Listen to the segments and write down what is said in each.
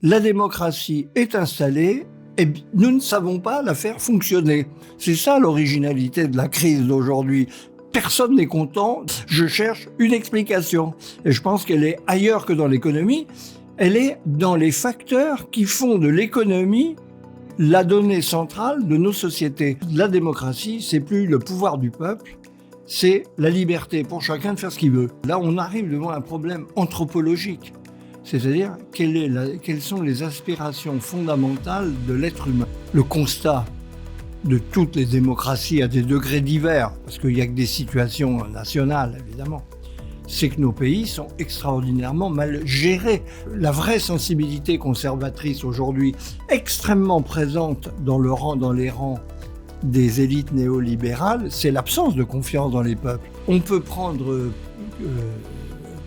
La démocratie est installée et nous ne savons pas la faire fonctionner. C'est ça l'originalité de la crise d'aujourd'hui. Personne n'est content, je cherche une explication. Et je pense qu'elle est ailleurs que dans l'économie. Elle est dans les facteurs qui font de l'économie la donnée centrale de nos sociétés. La démocratie, c'est plus le pouvoir du peuple, c'est la liberté pour chacun de faire ce qu'il veut. Là, on arrive devant un problème anthropologique. C'est-à-dire, quelles sont les aspirations fondamentales de l'être humain? Le constat de toutes les démocraties à des degrés divers, parce qu'il n'y a que des situations nationales, évidemment, c'est que nos pays sont extraordinairement mal gérés. La vraie sensibilité conservatrice aujourd'hui, extrêmement présente dans les rangs des élites néolibérales, c'est l'absence de confiance dans les peuples. On peut prendre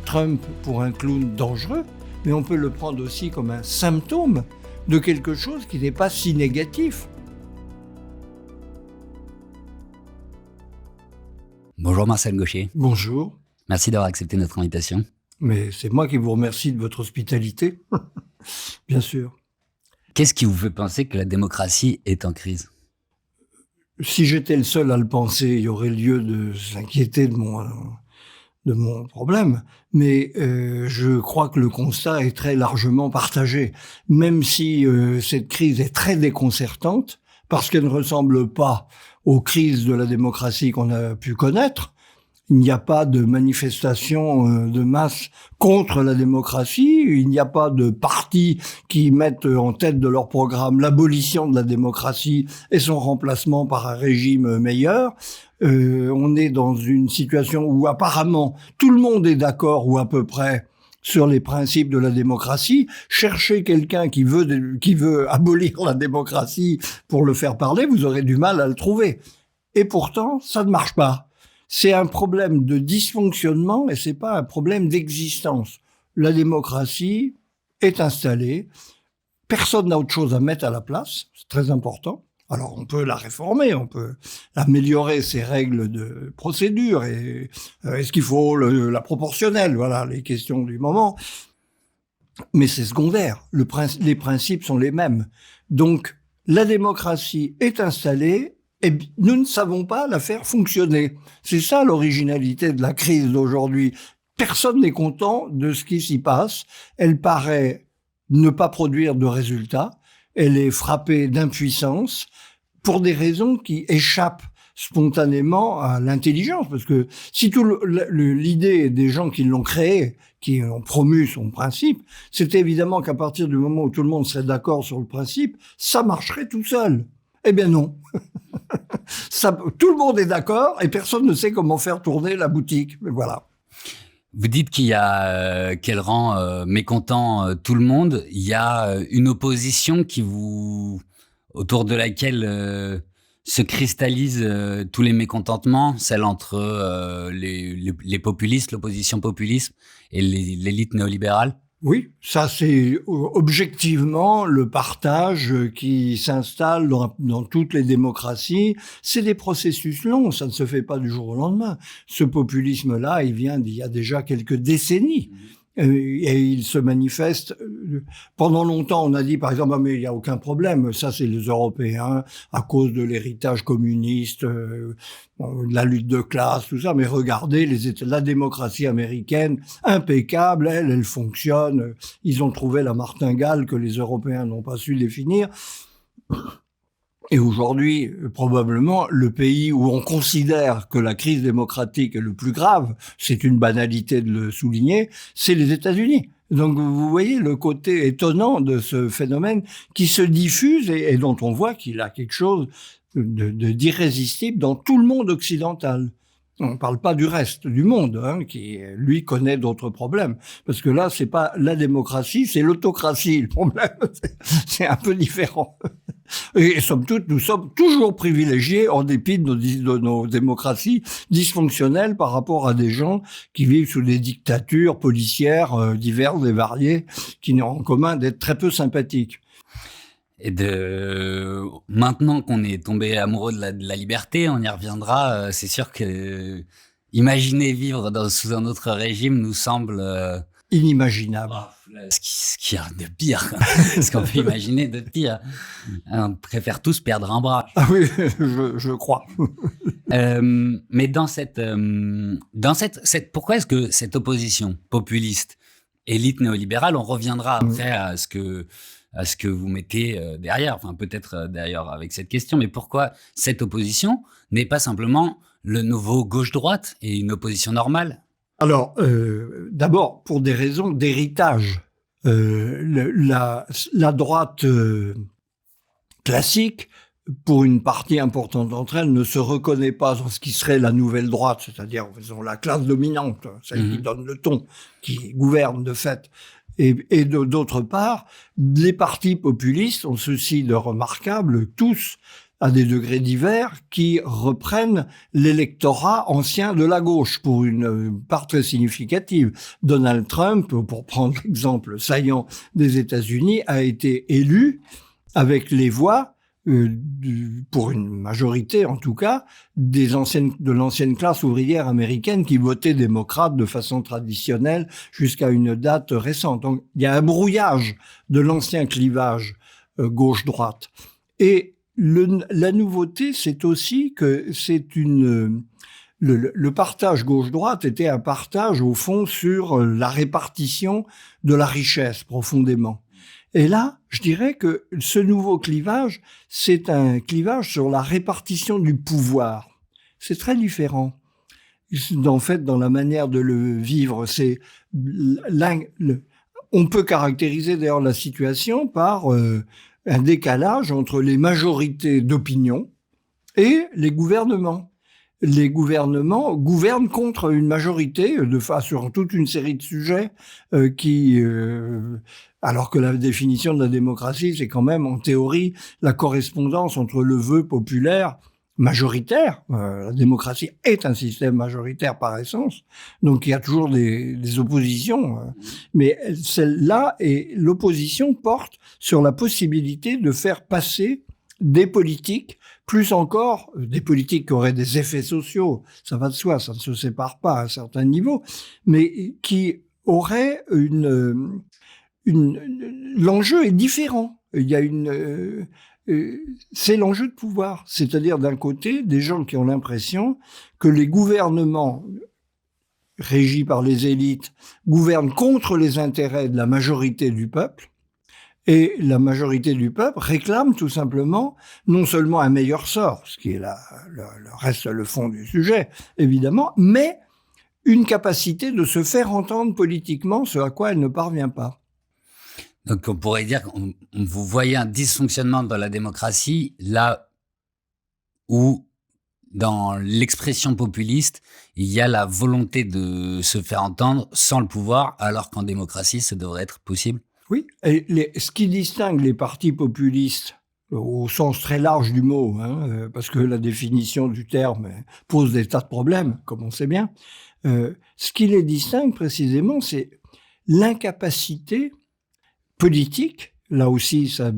Trump pour un clown dangereux, mais on peut le prendre aussi comme un symptôme de quelque chose qui n'est pas si négatif. Bonjour Marcel Gaucher. Bonjour. Merci d'avoir accepté notre invitation. Mais c'est moi qui vous remercie de votre hospitalité, bien sûr. Qu'est-ce qui vous fait penser que la démocratie est en crise ? Si j'étais le seul à le penser, il y aurait lieu de s'inquiéter de mon problème. Mais je crois que le constat est très largement partagé. Même si cette crise est très déconcertante, parce qu'elle ne ressemble pas aux crises de la démocratie qu'on a pu connaître. Il n'y a pas de manifestation de masse contre la démocratie, il n'y a pas de partis qui mettent en tête de leur programme l'abolition de la démocratie et son remplacement par un régime meilleur. On est dans une situation où apparemment tout le monde est d'accord, ou à peu près, sur les principes de la démocratie. Cherchez quelqu'un qui veut abolir la démocratie pour le faire parler, vous aurez du mal à le trouver. Et pourtant, ça ne marche pas. C'est un problème de dysfonctionnement et c'est pas un problème d'existence. La démocratie est installée. Personne n'a autre chose à mettre à la place. C'est très important. Alors, on peut la réformer, on peut améliorer ses règles de procédure et est-ce qu'il faut la proportionnelle? Voilà, les questions du moment. Mais c'est secondaire. Les principes sont les mêmes. Donc, la démocratie est installée et nous ne savons pas la faire fonctionner. C'est ça l'originalité de la crise d'aujourd'hui. Personne n'est content de ce qui s'y passe. Elle paraît ne pas produire de résultats. Elle est frappée d'impuissance pour des raisons qui échappent spontanément à l'intelligence. Parce que si l'idée des gens qui l'ont créé, qui ont promu son principe, c'était évidemment qu'à partir du moment où tout le monde serait d'accord sur le principe, ça marcherait tout seul. Eh bien non. Tout le monde est d'accord et personne ne sait comment faire tourner la boutique. Mais voilà. Vous dites qu'elle rend mécontent tout le monde. Il y a une opposition autour de laquelle se cristallisent tous les mécontentements, celle entre les populistes, l'opposition populiste et l'élite néolibérale. Oui, ça c'est objectivement le partage qui s'installe dans toutes les démocraties. C'est des processus longs, ça ne se fait pas du jour au lendemain. Ce populisme-là, il vient d'il y a déjà quelques décennies. Et il se manifeste. Pendant longtemps, on a dit, par exemple, mais il n'y a aucun problème, ça c'est les Européens, à cause de l'héritage communiste, la lutte de classe, tout ça. Mais regardez, la démocratie américaine, impeccable, elle fonctionne. Ils ont trouvé la martingale que les Européens n'ont pas su définir. Et aujourd'hui, probablement, le pays où on considère que la crise démocratique est le plus grave, c'est une banalité de le souligner, c'est les États-Unis. Donc vous voyez le côté étonnant de ce phénomène qui se diffuse et dont on voit qu'il a quelque chose d'irrésistible dans tout le monde occidental. On ne parle pas du reste du monde, qui, lui, connaît d'autres problèmes. Parce que là, c'est pas la démocratie, c'est l'autocratie, le problème. C'est un peu différent. Et somme toute, nous sommes toujours privilégiés en dépit de nos démocraties dysfonctionnelles par rapport à des gens qui vivent sous des dictatures policières diverses et variées, qui n'ont en commun d'être très peu sympathiques. Et maintenant qu'on est tombé amoureux de la liberté, on y reviendra. C'est sûr que imaginer vivre sous un autre régime nous semble inimaginable. Ce qu'il y a de pire, ce qu'on peut imaginer de pire. On préfère tous perdre un bras. Ah oui, je crois. Mais dans cette pourquoi est-ce que cette opposition populiste, élite néolibérale, on reviendra après à ce que vous mettez derrière, enfin peut-être d'ailleurs avec cette question, mais pourquoi cette opposition n'est pas simplement le nouveau gauche-droite et une opposition normale? Alors, d'abord, pour des raisons d'héritage. La droite classique, pour une partie importante d'entre elles, ne se reconnaît pas dans ce qui serait la nouvelle droite, c'est-à-dire la classe dominante, celle qui donne le ton, qui gouverne de fait. Et d'autre part, les partis populistes ont ceci de remarquable, tous, à des degrés divers, qui reprennent l'électorat ancien de la gauche pour une part très significative. Donald Trump, pour prendre l'exemple saillant des États-Unis, a été élu avec les voix, pour une majorité en tout cas, de l'ancienne classe ouvrière américaine qui votait démocrate de façon traditionnelle jusqu'à une date récente. Donc il y a un brouillage de l'ancien clivage gauche-droite. Et la nouveauté, c'est aussi que le partage gauche-droite était un partage, au fond, sur la répartition de la richesse, profondément. Et là, je dirais que ce nouveau clivage, c'est un clivage sur la répartition du pouvoir. C'est très différent. En fait, dans la manière de le vivre, on peut caractériser d'ailleurs la situation par un décalage entre les majorités d'opinion et les gouvernements. Les gouvernements gouvernent contre une majorité sur toute une série de sujets alors que la définition de la démocratie, c'est quand même en théorie la correspondance entre le vœu populaire majoritaire. La démocratie est un système majoritaire par essence, donc il y a toujours des oppositions. Mais celle-là, et l'opposition porte sur la possibilité de faire passer des politiques, plus encore des politiques qui auraient des effets sociaux, ça va de soi, ça ne se sépare pas à un certain niveau, mais qui auraient l'enjeu est différent. Il y a c'est l'enjeu de pouvoir. C'est-à-dire, d'un côté, des gens qui ont l'impression que les gouvernements régis par les élites gouvernent contre les intérêts de la majorité du peuple, et la majorité du peuple réclame tout simplement non seulement un meilleur sort, ce qui est le fond du sujet, évidemment, mais une capacité de se faire entendre politiquement, ce à quoi elle ne parvient pas. Donc on pourrait dire que vous voyez un dysfonctionnement dans la démocratie là où, dans l'expression populiste, il y a la volonté de se faire entendre sans le pouvoir, alors qu'en démocratie, ça devrait être possible. Oui, et ce qui distingue les partis populistes, au sens très large du mot, parce que la définition du terme pose des tas de problèmes, comme on sait bien, ce qui les distingue précisément, c'est l'incapacité politique. Là aussi, ça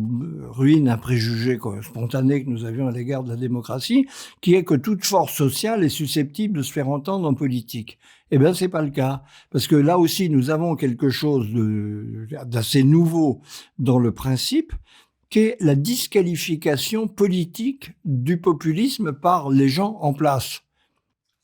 ruine un préjugé spontané que nous avions à l'égard de la démocratie, qui est que toute force sociale est susceptible de se faire entendre en politique. Eh bien, c'est pas le cas. Parce que là aussi, nous avons quelque chose d'assez nouveau dans le principe, qui est la disqualification politique du populisme par les gens en place.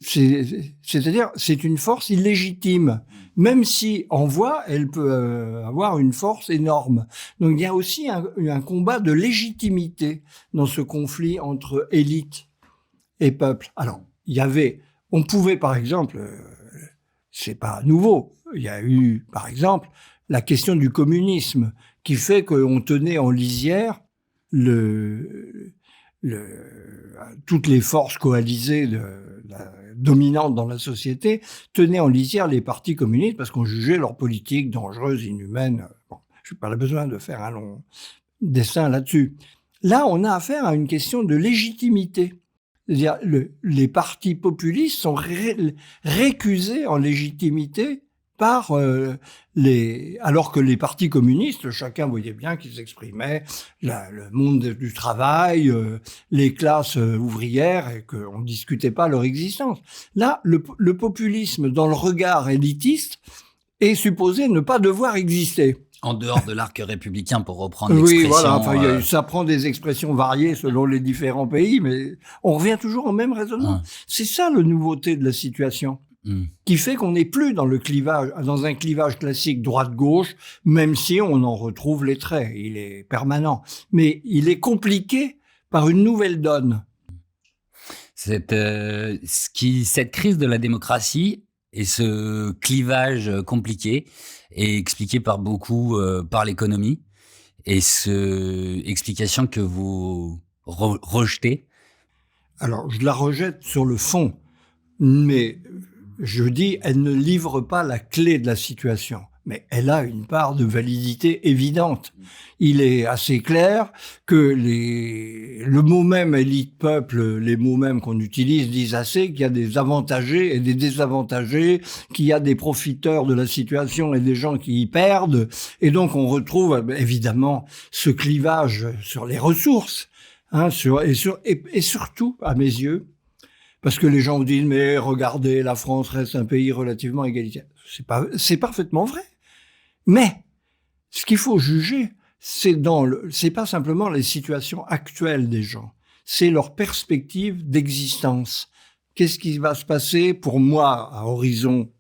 C'est-à-dire, c'est une force illégitime. Même si en voix, elle peut avoir une force énorme. Donc il y a aussi un combat de légitimité dans ce conflit entre élite et peuple. Alors, on pouvait par exemple, c'est pas nouveau, il y a eu par exemple la question du communisme qui fait qu'on tenait en lisière toutes les forces coalisées dominantes dans la société tenaient en lisière les partis communistes parce qu'on jugeait leur politique dangereuse, inhumaine. Bon, je n'ai pas besoin de faire un long dessin là-dessus. Là, on a affaire à une question de légitimité. C'est-à-dire, les partis populistes sont récusés en légitimité par alors que les partis communistes, chacun voyait bien qu'ils exprimaient le monde du travail, les classes ouvrières, et qu'on ne discutait pas leur existence. Là, le populisme, dans le regard élitiste, est supposé ne pas devoir exister. En dehors de l'arc républicain, pour reprendre l'expression. Oui, voilà. Enfin, ça prend des expressions variées selon les différents pays, mais on revient toujours au même raisonnement. C'est ça la nouveauté de la situation, qui fait qu'on n'est plus dans un clivage classique droite-gauche, même si on en retrouve les traits. Il est permanent, mais il est compliqué par une nouvelle donne. Cette crise de la démocratie et ce clivage compliqué est expliqué par beaucoup par l'économie, et explication que vous rejetez. Alors, je la rejette sur le fond, mais je dis, elle ne livre pas la clé de la situation, mais elle a une part de validité évidente. Il est assez clair que le mot même élite-peuple, les mots mêmes qu'on utilise disent assez qu'il y a des avantagés et des désavantagés, qu'il y a des profiteurs de la situation et des gens qui y perdent. Et donc on retrouve évidemment ce clivage sur les ressources, et surtout, à mes yeux, parce que les gens vous disent, mais regardez, la France reste un pays relativement égalitaire. C'est parfaitement vrai. Mais, ce qu'il faut juger, c'est pas simplement les situations actuelles des gens. C'est leur perspective d'existence. Qu'est-ce qui va se passer pour moi à horizon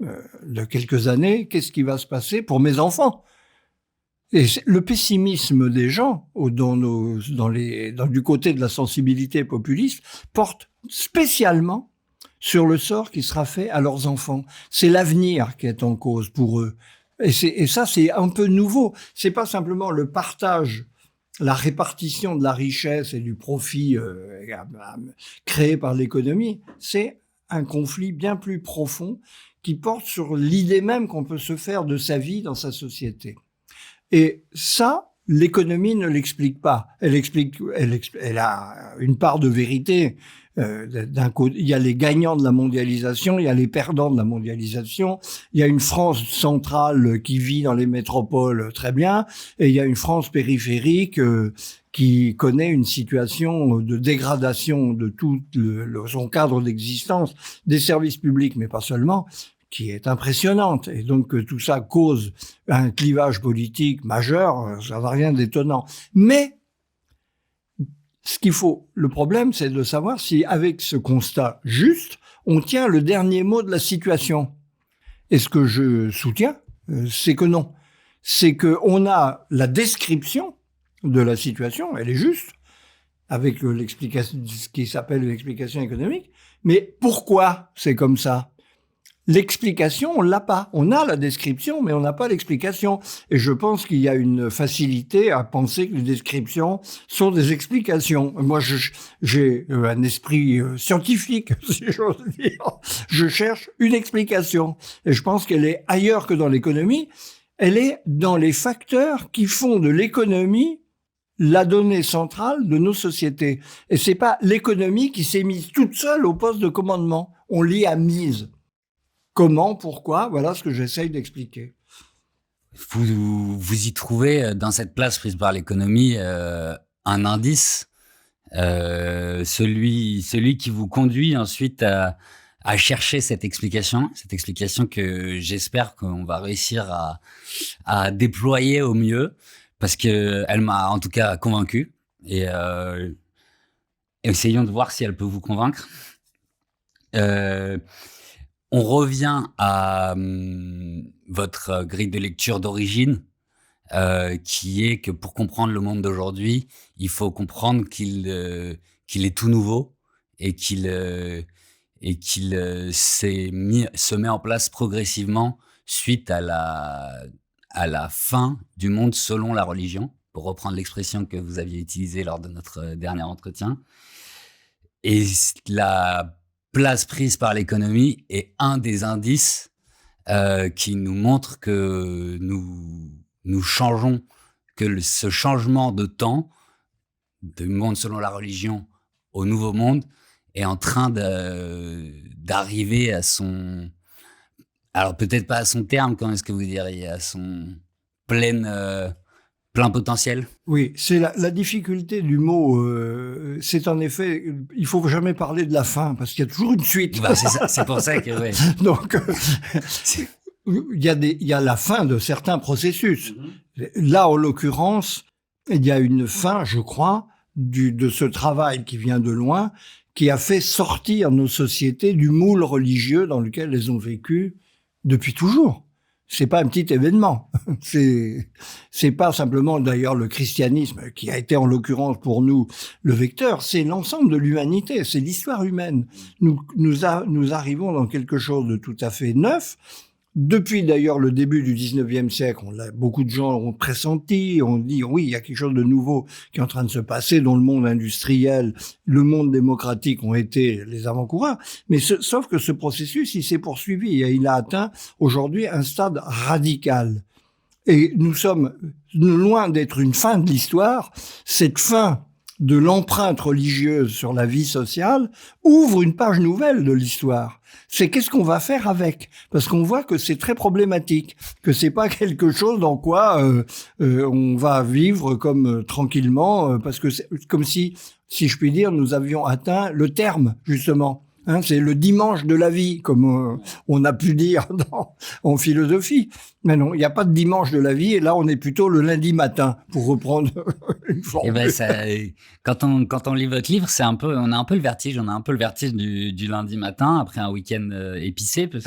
de quelques années? Qu'est-ce qui va se passer pour mes enfants? Et le pessimisme des gens, du côté de la sensibilité populiste, porte spécialement sur le sort qui sera fait à leurs enfants. C'est l'avenir qui est en cause pour eux. Et ça, c'est un peu nouveau. C'est pas simplement le partage, la répartition de la richesse et du profit créé par l'économie. C'est un conflit bien plus profond qui porte sur l'idée même qu'on peut se faire de sa vie dans sa société. Et ça, l'économie ne l'explique pas. Elle a une part de vérité. D'un côté, il y a les gagnants de la mondialisation, il y a les perdants de la mondialisation. Il y a une France centrale qui vit dans les métropoles très bien, et il y a une France périphérique qui connaît une situation de dégradation de tout son cadre d'existence, des services publics, mais pas seulement, qui est impressionnante. Et donc, tout ça cause un clivage politique majeur, ça n'a rien d'étonnant. Mais, le problème, c'est de savoir si, avec ce constat juste, on tient le dernier mot de la situation. Et ce que je soutiens, c'est que non. C'est qu'on a la description de la situation, elle est juste, avec l'explication, ce qui s'appelle l'explication économique, mais pourquoi c'est comme ça? L'explication, on l'a pas. On a la description, mais on n'a pas l'explication. Et je pense qu'il y a une facilité à penser que les descriptions sont des explications. Moi, j'ai un esprit scientifique, si j'ose dire. Je cherche une explication. Et je pense qu'elle est ailleurs que dans l'économie. Elle est dans les facteurs qui font de l'économie la donnée centrale de nos sociétés. Et c'est pas l'économie qui s'est mise toute seule au poste de commandement. On l'y a mise. Comment, pourquoi, voilà ce que j'essaye d'expliquer. Vous y trouvez, dans cette place prise par l'économie, un indice, celui qui vous conduit ensuite à chercher cette explication que j'espère qu'on va réussir à déployer au mieux, parce qu'elle m'a en tout cas convaincu, et essayons de voir si elle peut vous convaincre. On revient à votre grille de lecture d'origine, qui est que pour comprendre le monde d'aujourd'hui, il faut comprendre qu'il est tout nouveau, et qu'il se met en place progressivement suite à la fin du monde selon la religion, pour reprendre l'expression que vous aviez utilisée lors de notre dernier entretien. Et la place prise par l'économie est un des indices qui nous montre que nous changeons, que ce changement de temps, du monde selon la religion au nouveau monde, est en train d'arriver à son... Alors peut-être pas à son terme, comment est-ce que vous diriez, à son plein potentiel? Oui, c'est la difficulté du mot. C'est en effet, il faut jamais parler de la fin parce qu'il y a toujours une suite. Bah, c'est ça, c'est pour ça que ouais. Donc, il y a la fin de certains processus. Là, en l'occurrence, il y a une fin, je crois, de ce travail qui vient de loin, qui a fait sortir nos sociétés du moule religieux dans lequel elles ont vécu depuis toujours. C'est pas un petit événement. C'est pas simplement d'ailleurs le christianisme qui a été en l'occurrence pour nous le vecteur, c'est l'ensemble de l'humanité, c'est l'histoire humaine. Nous arrivons dans quelque chose de tout à fait neuf. Depuis d'ailleurs le début du 19e siècle, beaucoup de gens ont pressenti, on dit oui, il y a quelque chose de nouveau qui est en train de se passer, dont le monde industriel, le monde démocratique ont été les avant-coureurs. Mais sauf que ce processus, il s'est poursuivi et il a atteint aujourd'hui un stade radical. Et nous sommes loin d'être une fin de l'histoire. Cette fin de l'empreinte religieuse sur la vie sociale ouvre une page nouvelle de l'histoire. C'est qu'est-ce qu'on va faire avec? Parce qu'on voit que c'est très problématique, que c'est pas quelque chose dans quoi on va vivre comme tranquillement, parce que c'est comme si je puis dire, nous avions atteint le terme justement. Hein, c'est le dimanche de la vie, comme on a pu dire en philosophie. Mais non, il n'y a pas de dimanche de la vie, et là, on est plutôt le lundi matin, pour reprendre une formule. Et ben, quand on lit votre livre, on a un peu le vertige. On a un peu le vertige du lundi matin, après un week-end épicé, parce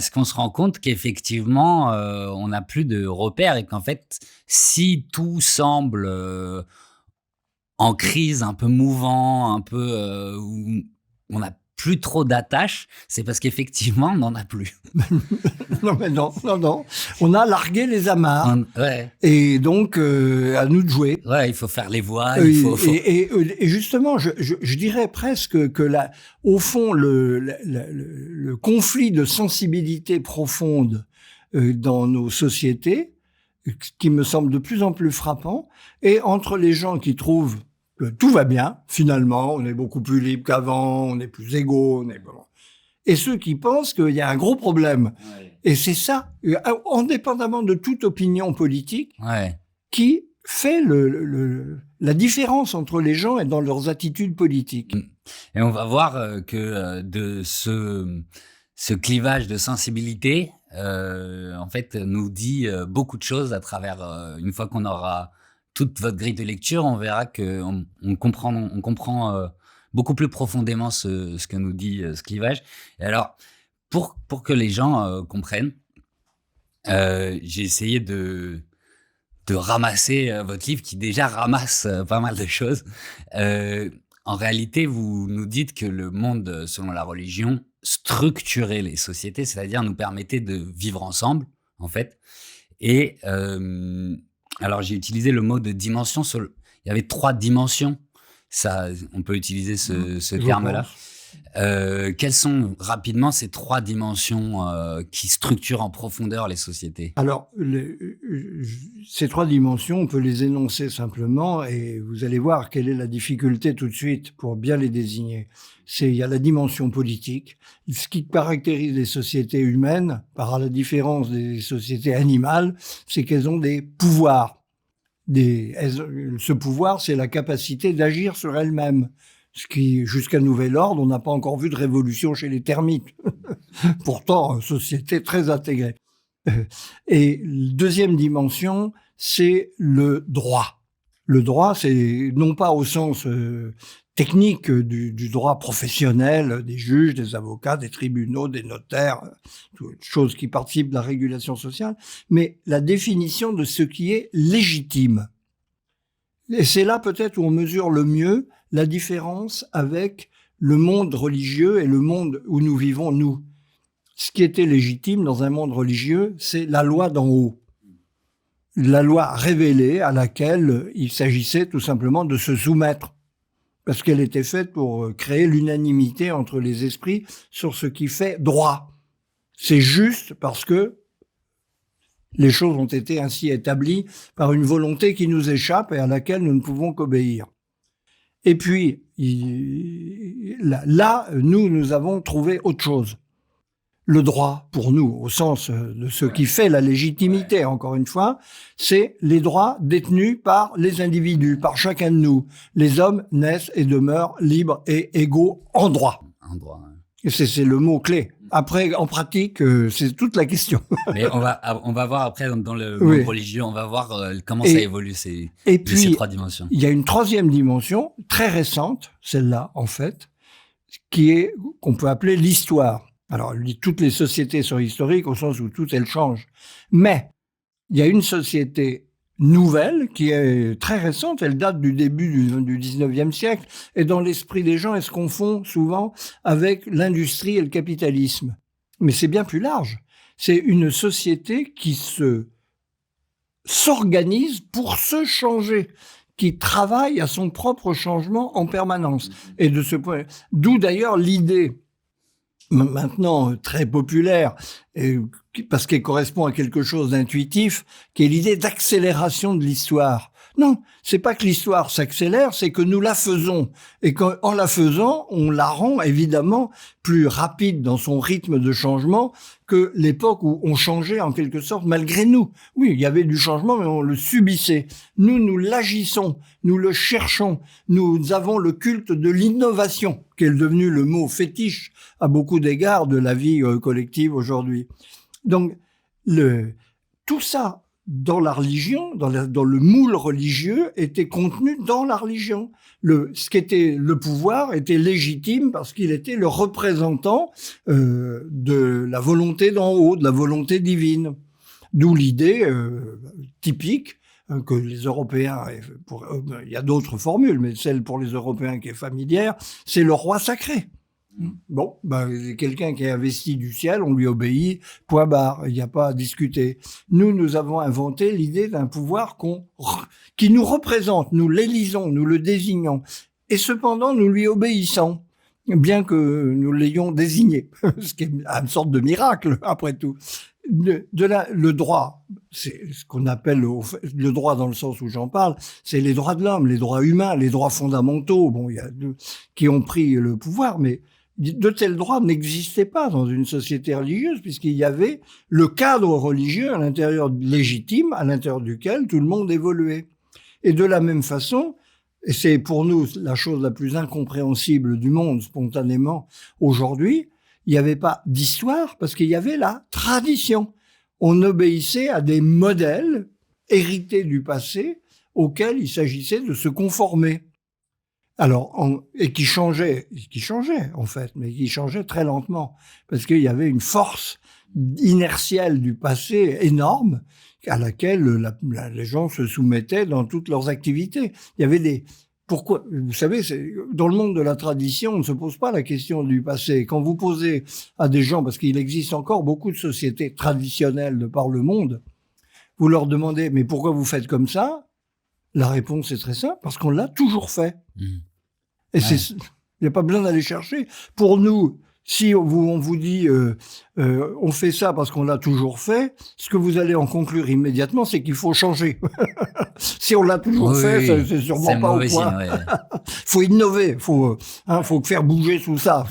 qu'on se rend compte qu'effectivement, on n'a plus de repères, et qu'en fait, si tout semble en crise, un peu mouvant, un peu où on n'a plus trop d'attaches, c'est parce qu'effectivement, on n'en a plus. Non. On a largué les amarres. Ouais. Et donc, à nous de jouer. Ouais, il faut faire les voix. Et justement, je dirais presque que au fond, le conflit de sensibilité profonde dans nos sociétés, qui me semble de plus en plus frappant, est entre les gens qui trouvent que tout va bien, finalement, on est beaucoup plus libre qu'avant, on est plus égaux, et ceux qui pensent qu'il y a un gros problème. Ouais. Et c'est ça, indépendamment de toute opinion politique, qui fait la différence entre les gens et dans leurs attitudes politiques. Et on va voir que de ce clivage de sensibilité, en fait, nous dit beaucoup de choses à travers, une fois qu'on aura toute votre grille de lecture, on verra qu'on comprend beaucoup plus profondément ce que nous dit ce clivage. Et alors, pour que les gens comprennent, j'ai essayé de ramasser votre livre qui déjà ramasse pas mal de choses. En réalité, vous nous dites que le monde, selon la religion, structurait les sociétés, c'est-à-dire nous permettait de vivre ensemble, en fait. Et alors, j'ai utilisé le mot de dimension. Il y avait 3 dimensions. Ça, on peut utiliser ce terme-là. Quelles sont rapidement ces 3 dimensions qui structurent en profondeur les sociétés? Alors, ces 3 dimensions, on peut les énoncer simplement et vous allez voir quelle est la difficulté tout de suite pour bien les désigner. Il y a la dimension politique. Ce qui caractérise les sociétés humaines, par la différence des sociétés animales, c'est qu'elles ont des pouvoirs. Ce pouvoir, c'est la capacité d'agir sur elles-mêmes. Ce qui, jusqu'à nouvel ordre, on n'a pas encore vu de révolution chez les termites. Pourtant, société très intégrée. Et deuxième dimension, c'est le droit. Le droit, c'est non pas au sens technique du droit professionnel, des juges, des avocats, des tribunaux, des notaires, toutes choses qui participent de la régulation sociale, mais la définition de ce qui est légitime. Et c'est là peut-être où on mesure le mieux la différence avec le monde religieux et le monde où nous vivons, nous. Ce qui était légitime dans un monde religieux, c'est la loi d'en haut. La loi révélée à laquelle il s'agissait tout simplement de se soumettre. Parce qu'elle était faite pour créer l'unanimité entre les esprits sur ce qui fait droit. C'est juste parce que les choses ont été ainsi établies par une volonté qui nous échappe et à laquelle nous ne pouvons qu'obéir. Et puis, là, nous avons trouvé autre chose. Le droit, pour nous, au sens de ce qui fait la légitimité, encore une fois, c'est les droits détenus par les individus, par chacun de nous. Les hommes naissent et demeurent libres et égaux en droit. En droit, ouais. Et c'est le mot-clé. Après, en pratique, c'est toute la question. Mais on va voir après dans le Oui. monde religieux, on va voir comment Et- ça évolue ces puis, 3 dimensions. il y a une troisième dimension, très récente, celle-là, en fait, qu'on peut appeler l'histoire. Alors, toutes les sociétés sont historiques au sens où toutes elles changent. Mais il y a une société nouvelle qui est très récente, elle date du début du 19e siècle, et dans l'esprit des gens, elle se confond souvent avec l'industrie et le capitalisme. Mais c'est bien plus large. C'est une société qui s'organise pour se changer, qui travaille à son propre changement en permanence. Et de ce point, d'où d'ailleurs l'idée maintenant très populaire, parce qu'elle correspond à quelque chose d'intuitif, qui est l'idée d'accélération de l'histoire. Non, c'est pas que l'histoire s'accélère, c'est que nous la faisons. Et qu'en la faisant, on la rend évidemment plus rapide dans son rythme de changement que l'époque où on changeait en quelque sorte malgré nous. Oui, il y avait du changement, mais on le subissait. Nous l'agissons, nous le cherchons. Nous avons le culte de l'innovation, qui est devenu le mot fétiche à beaucoup d'égards de la vie collective aujourd'hui. Donc, tout ça, dans la religion, dans le moule religieux, était contenu dans la religion. Ce qui était le pouvoir était légitime parce qu'il était le représentant de la volonté d'en haut, de la volonté divine. D'où l'idée typique que les Européens, il y a d'autres formules, mais celle pour les Européens qui est familière, c'est le roi sacré. Bon, quelqu'un qui est investi du ciel, on lui obéit, point barre, il n'y a pas à discuter. Nous avons inventé l'idée d'un pouvoir qui nous représente, nous l'élisons, nous le désignons, et cependant nous lui obéissons, bien que nous l'ayons désigné, ce qui est une sorte de miracle, après tout. Le droit, c'est ce qu'on appelle le droit dans le sens où j'en parle, c'est les droits de l'homme, les droits humains, les droits fondamentaux, bon, il y a qui ont pris le pouvoir, mais de tels droits n'existaient pas dans une société religieuse, puisqu'il y avait le cadre religieux à l'intérieur légitime, à l'intérieur duquel tout le monde évoluait. Et de la même façon, et c'est pour nous la chose la plus incompréhensible du monde spontanément aujourd'hui, il n'y avait pas d'histoire parce qu'il y avait la tradition. On obéissait à des modèles hérités du passé auxquels il s'agissait de se conformer. Alors, et qui changeait en fait, mais qui changeait très lentement, parce qu'il y avait une force inertielle du passé énorme à laquelle les gens se soumettaient dans toutes leurs activités. Il y avait pourquoi, vous savez, dans le monde de la tradition, on ne se pose pas la question du passé. Quand vous posez à des gens, parce qu'il existe encore beaucoup de sociétés traditionnelles de par le monde, vous leur demandez, mais pourquoi vous faites comme ça? La réponse est très simple, parce qu'on l'a toujours fait. Et il n'y a pas besoin d'aller chercher. Pour nous, si on vous dit on fait ça parce qu'on l'a toujours fait, ce que vous allez en conclure immédiatement, c'est qu'il faut changer. Si on l'a toujours fait, c'est sûrement pas au point. Faut innover, faut faire bouger tout ça.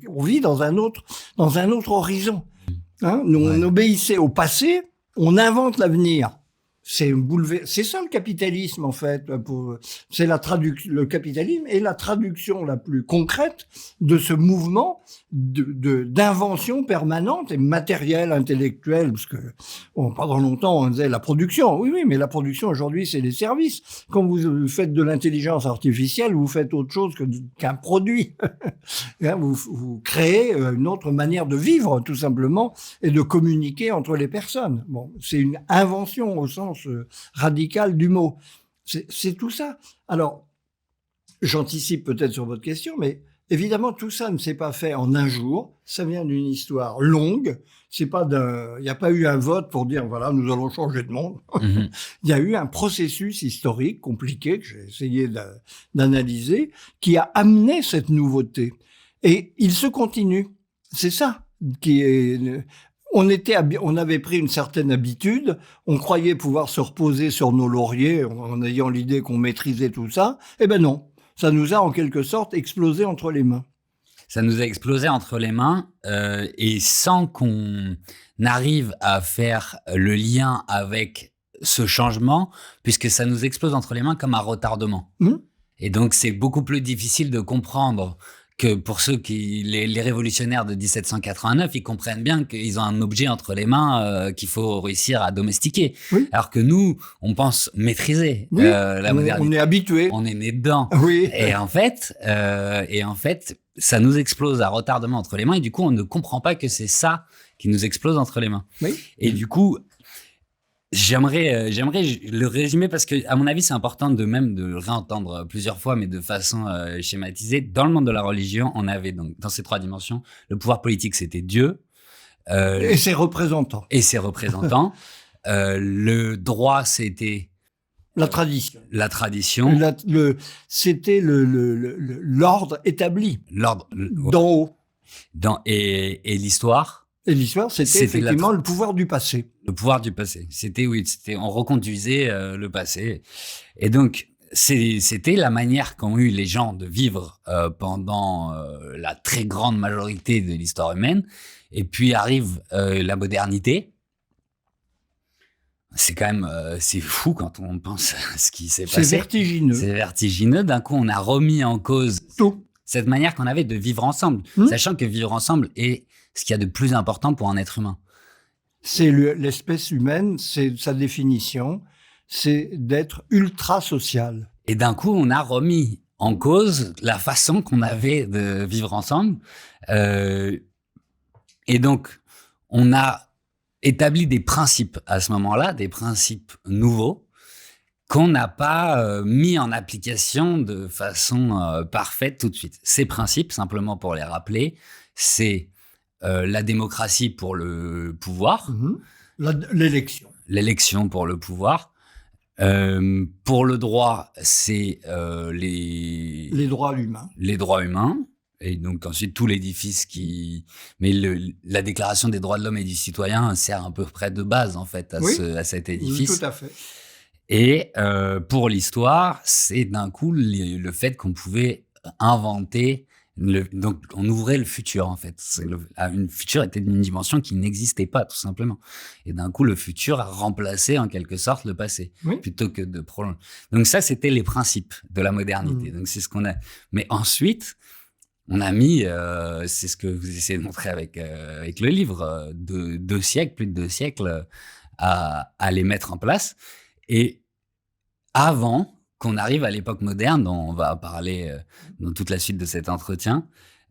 On vit dans un autre horizon. On obéissait au passé, on invente l'avenir. C'est ça le capitalisme en fait. C'est le capitalisme est la traduction la plus concrète de ce mouvement d'invention permanente et matérielle, intellectuelle, parce que pendant longtemps on disait la production. Oui, mais la production aujourd'hui c'est les services. Quand vous faites de l'intelligence artificielle, vous faites autre chose qu'un produit. Vous créez une autre manière de vivre tout simplement et de communiquer entre les personnes. Bon, c'est une invention au sens radical du mot. C'est tout ça. Alors, j'anticipe peut-être sur votre question, mais évidemment, tout ça ne s'est pas fait en un jour. Ça vient d'une histoire longue. Il n'y a pas eu un vote pour dire, voilà, nous allons changer de monde. Il y a eu un processus historique compliqué que j'ai essayé d'analyser qui a amené cette nouveauté. Et il se continue. C'est ça qui est... On avait pris une certaine habitude, on croyait pouvoir se reposer sur nos lauriers en ayant l'idée qu'on maîtrisait tout ça. Eh ben non, ça nous a en quelque sorte explosé entre les mains. Ça nous a explosé entre les mains et sans qu'on arrive à faire le lien avec ce changement, puisque ça nous explose entre les mains comme un retardement. Et donc, c'est beaucoup plus difficile de comprendre que pour ceux les révolutionnaires de 1789, ils comprennent bien qu'ils ont un objet entre les mains qu'il faut réussir à domestiquer. Oui. Alors que nous, on pense maîtriser Oui. la modernité. On est habitué. On est né dedans. Oui. Et en fait, ça nous explose à retardement entre les mains et du coup, on ne comprend pas que c'est ça qui nous explose entre les mains. Oui. Et du coup, j'aimerais le résumer parce que, à mon avis, c'est important de le réentendre plusieurs fois, mais de façon schématisée. Dans le monde de la religion, on avait donc dans ces 3 dimensions, le pouvoir politique, c'était Dieu. Et ses représentants. Le droit, c'était la tradition. C'était l'ordre établi. L'ordre. D'en haut. Et l'histoire. Et l'histoire, c'était effectivement le pouvoir du passé. Le pouvoir du passé. On reconduisait le passé. Et donc, c'était la manière qu'ont eu les gens de vivre pendant la très grande majorité de l'histoire humaine. Et puis arrive la modernité. C'est quand même, c'est fou quand on pense à ce qui s'est passé. C'est vertigineux. C'est vertigineux. D'un coup, on a remis en cause tout. Cette manière qu'on avait de vivre ensemble, sachant que vivre ensemble est ce qu'il y a de plus important pour un être humain. C'est l'espèce humaine, c'est sa définition, c'est d'être ultra social. Et d'un coup, on a remis en cause la façon qu'on avait de vivre ensemble. Et donc, on a établi des principes à ce moment-là, des principes nouveaux, qu'on n'a pas mis en application de façon parfaite tout de suite. Ces principes, simplement pour les rappeler, c'est la démocratie pour le pouvoir. L'élection. L'élection pour le pouvoir. Pour le droit, c'est les droits humains. Les droits humains. Et donc ensuite tout l'édifice mais la Déclaration des droits de l'homme et du citoyen sert à peu près de base en fait à cet édifice. Oui, tout à fait. Et pour l'histoire, c'est d'un coup le fait qu'on pouvait inventer. Donc on ouvrait le futur en fait. Le futur était une dimension qui n'existait pas tout simplement. Et d'un coup le futur a remplacé en quelque sorte le passé plutôt que de prolonger. Donc ça c'était les principes de la modernité. Donc c'est ce qu'on a. Mais ensuite on a mis, c'est ce que vous essayez de montrer avec le livre, plus de 2 siècles à les mettre en place. Et avant qu'on arrive à l'époque moderne, dont on va parler dans toute la suite de cet entretien,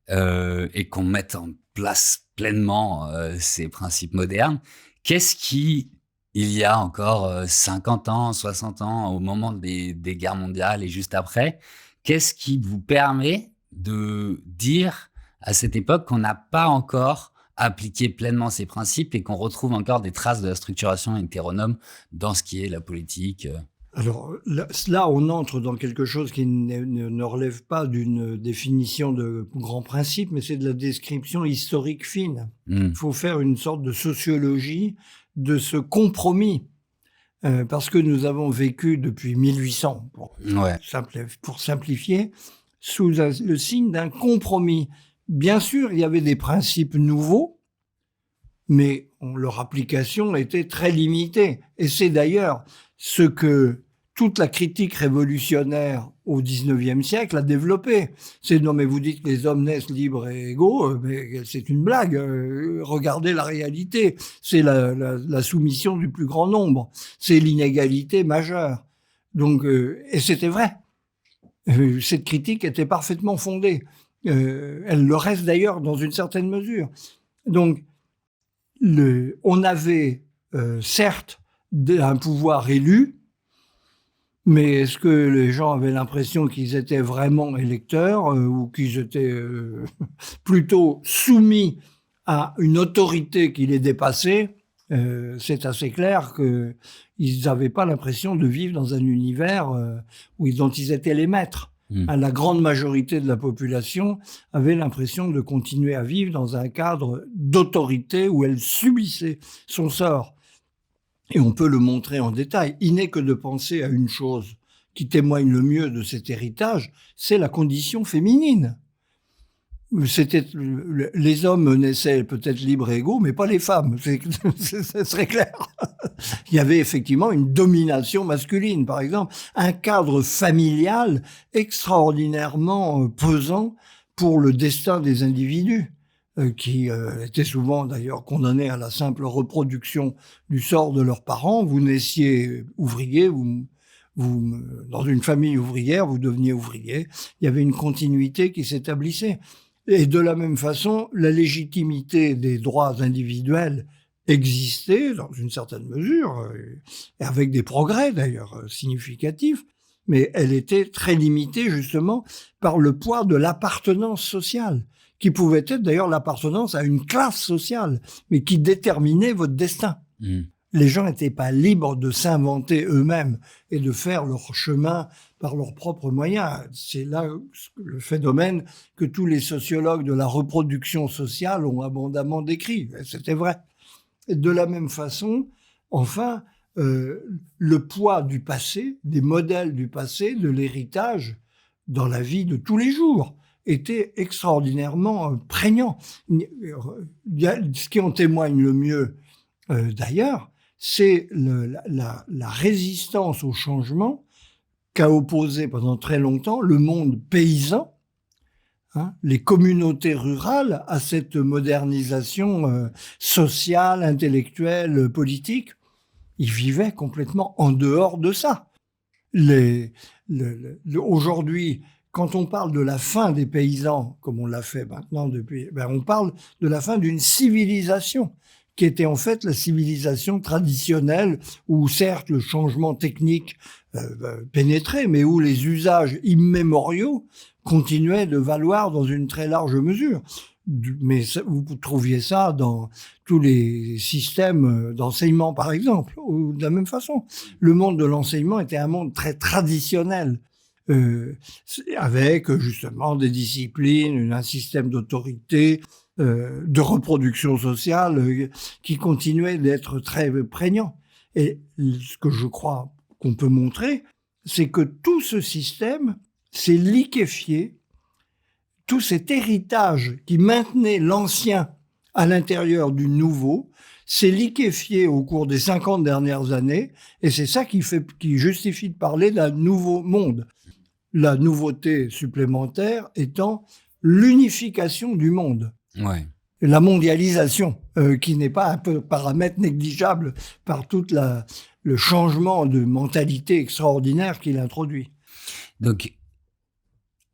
et qu'on mette en place pleinement ces principes modernes, qu'est-ce qui, il y a encore 50 ans, 60 ans, au moment des guerres mondiales et juste après, qu'est-ce qui vous permet de dire à cette époque qu'on n'a pas encore appliqué pleinement ces principes et qu'on retrouve encore des traces de la structuration hétéronome dans ce qui est la politique? Alors là, on entre dans quelque chose qui ne relève pas d'une définition de grands principes, mais c'est de la description historique fine. Il faut faire une sorte de sociologie de ce compromis, parce que nous avons vécu depuis 1800, pour simplifier, sous le signe d'un compromis. Bien sûr, il y avait des principes nouveaux, mais leur application était très limitée. Et c'est d'ailleurs ce que toute la critique révolutionnaire au XIXe siècle a développé. C'est non mais vous dites que les hommes naissent libres et égaux, mais c'est une blague. Regardez la réalité. C'est la soumission du plus grand nombre. C'est l'inégalité majeure. Donc, et c'était vrai. Cette critique était parfaitement fondée. Elle le reste d'ailleurs dans une certaine mesure. Donc, on avait certes un pouvoir élu, mais est-ce que les gens avaient l'impression qu'ils étaient vraiment électeurs ou qu'ils étaient plutôt soumis à une autorité qui les dépassait? C'est assez clair qu'ils n'avaient pas l'impression de vivre dans un univers dont ils étaient les maîtres. La grande majorité de la population avait l'impression de continuer à vivre dans un cadre d'autorité où elle subissait son sort. Et on peut le montrer en détail. Il n'est que de penser à une chose qui témoigne le mieux de cet héritage, c'est la condition féminine. Les hommes naissaient peut-être libres et égaux, mais pas les femmes. Ce serait clair. Il y avait effectivement une domination masculine, par exemple, un cadre familial extraordinairement pesant pour le destin des individus, qui étaient souvent d'ailleurs condamnés à la simple reproduction du sort de leurs parents. Vous naissiez ouvrier, dans une famille ouvrière, vous deveniez ouvrier. Il y avait une continuité qui s'établissait. Et de la même façon, la légitimité des droits individuels existait dans une certaine mesure, et avec des progrès d'ailleurs significatifs, mais elle était très limitée justement par le poids de l'appartenance sociale, qui pouvait être d'ailleurs l'appartenance à une classe sociale, mais qui déterminait votre destin. Mmh. Les gens n'étaient pas libres de s'inventer eux-mêmes et de faire leur chemin par leurs propres moyens. C'est là le phénomène que tous les sociologues de la reproduction sociale ont abondamment décrit. C'était vrai. Et de la même façon, enfin, le poids du passé, des modèles du passé, de l'héritage dans la vie de tous les jours était extraordinairement prégnant. Ce qui en témoigne le mieux, d'ailleurs, c'est la résistance au changement qu'a opposé pendant très longtemps le monde paysan, les communautés rurales, à cette modernisation sociale, intellectuelle, politique. Ils vivaient complètement en dehors de ça. Aujourd'hui, quand on parle de la fin des paysans, comme on l'a fait maintenant depuis, on parle de la fin d'une civilisation qui était en fait la civilisation traditionnelle, où certes le changement technique pénétrait, mais où les usages immémoriaux continuaient de valoir dans une très large mesure. Mais vous trouviez ça dans tous les systèmes d'enseignement, par exemple, ou de la même façon. Le monde de l'enseignement était un monde très traditionnel, avec justement des disciplines, un système d'autorité, de reproduction sociale qui continuait d'être très prégnant. Et ce que je crois qu'on peut montrer, c'est que tout ce système s'est liquéfié, tout cet héritage qui maintenait l'ancien à l'intérieur du nouveau s'est liquéfié au cours des 50 dernières années, et c'est ça qui justifie de parler d'un nouveau monde. La nouveauté supplémentaire étant l'unification du monde. Ouais. La mondialisation, qui n'est pas un paramètre négligeable par tout le changement de mentalité extraordinaire qu'il introduit. Donc,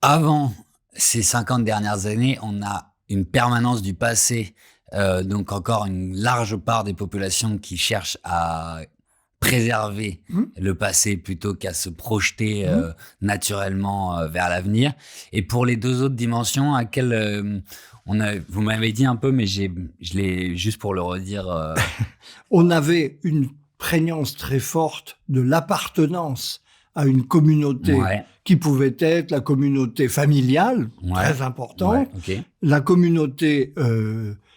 avant ces 50 dernières années, on a une permanence du passé, donc encore une large part des populations qui cherchent à préserver le passé plutôt qu'à se projeter naturellement vers l'avenir. Et pour les deux autres dimensions, à quelle vous m'avez dit un peu, mais je l'ai juste pour le redire. On avait une prégnance très forte de l'appartenance à une communauté qui pouvait être la communauté familiale, très importante, la communauté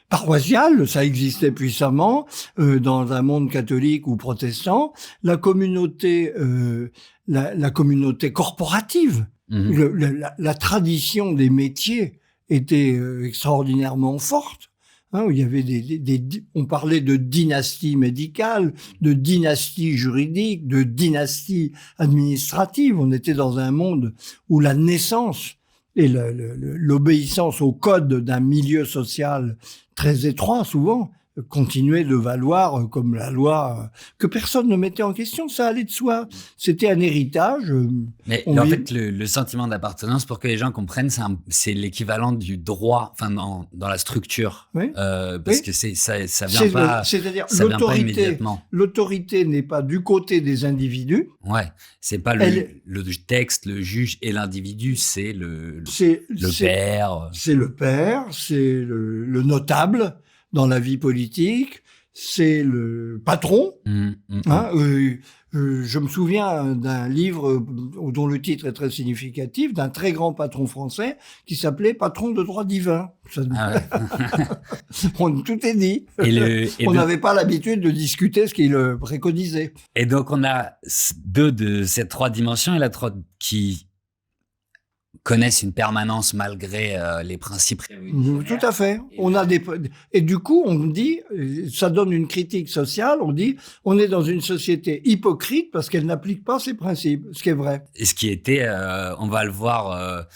paroissiale, ça existait puissamment dans un monde catholique ou protestant, la communauté corporative, la tradition des métiers était extraordinairement forte. Où il y avait on parlait de dynastie médicale, de dynastie juridique, de dynastie administrative. On était dans un monde où la naissance et l'obéissance au code d'un milieu social très étroit, souvent, continuait de valoir comme la loi que personne ne mettait en question. Ça allait de soi. C'était un héritage. Mais en fait, le sentiment d'appartenance, pour que les gens comprennent, c'est l'équivalent du droit, enfin dans la structure, parce que ça vient pas. C'est-à-dire ça vient pas immédiatement. L'autorité n'est pas du côté des individus. Ouais, c'est pas le texte, le juge et l'individu, c'est le père. C'est le père, c'est le notable dans la vie politique, c'est le patron. Je me souviens d'un livre dont le titre est très significatif, d'un très grand patron français qui s'appelait Patron de droit divin. Tout est dit. On n'avait pas l'habitude de discuter ce qu'il préconisait. Et donc on a deux de ces trois dimensions, et la qui connaissent une permanence malgré les principes révolutionnaires. Tout à fait. Et du coup, on dit, ça donne une critique sociale, on dit, on est dans une société hypocrite parce qu'elle n'applique pas ses principes, ce qui est vrai. Et ce qui était, on va le voir,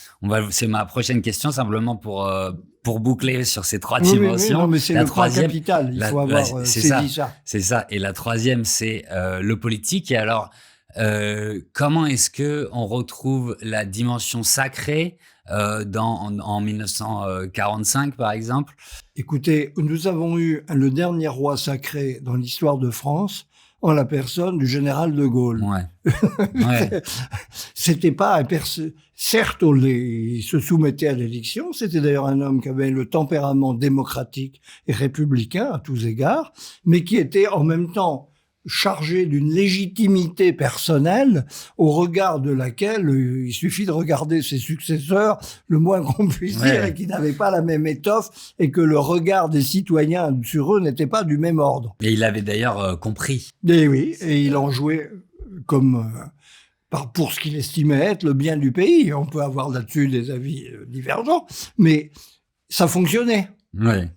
c'est ma prochaine question, simplement pour boucler sur ces trois dimensions. Oui, non, mais c'est la le point troisième, capital, il faut avoir saisi ça. C'est ça. Et la troisième, c'est le politique. Et alors, comment est-ce que on retrouve la dimension sacrée en 1945, par exemple? Écoutez, nous avons eu le dernier roi sacré dans l'histoire de France en la personne du général de Gaulle. Ouais. Ouais. C'était pas certes, il se soumettait à l'élection. C'était d'ailleurs un homme qui avait le tempérament démocratique et républicain à tous égards, mais qui était en même temps chargé d'une légitimité personnelle au regard de laquelle il suffit de regarder ses successeurs, le moins qu'on puisse dire, et qui n'avaient pas la même étoffe et que le regard des citoyens sur eux n'était pas du même ordre. Et il avait d'ailleurs compris. Et oui, et il en jouait comme pour ce qu'il estimait être le bien du pays. On peut avoir là-dessus des avis divergents, mais ça fonctionnait. Ouais.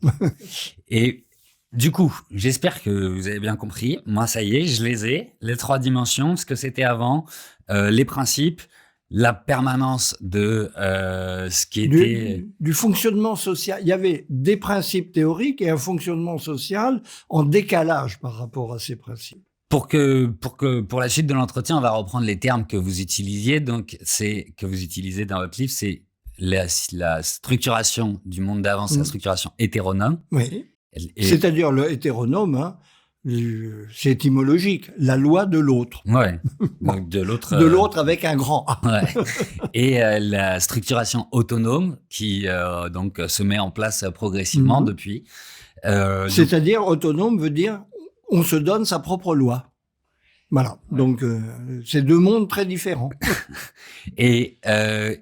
Et du coup, j'espère que vous avez bien compris. Moi, ça y est, je les ai. Les trois dimensions, ce que c'était avant, les principes, la permanence de ce qui était... Du fonctionnement social. Il y avait des principes théoriques et un fonctionnement social en décalage par rapport à ces principes. Pour la suite de l'entretien, on va reprendre les termes que vous utilisiez. Donc, que vous utilisez dans votre livre, c'est la structuration du monde d'avant, c'est la structuration hétéronome. Oui. C'est-à-dire le hétéronome, hein, c'est étymologique, la loi de l'autre. Ouais. Donc de l'autre. De l'autre avec un grand A. Ouais. Et la structuration autonome qui donc se met en place progressivement depuis. C'est-à-dire autonome veut dire on se donne sa propre loi. Voilà. Ouais. Donc c'est deux mondes très différents. Et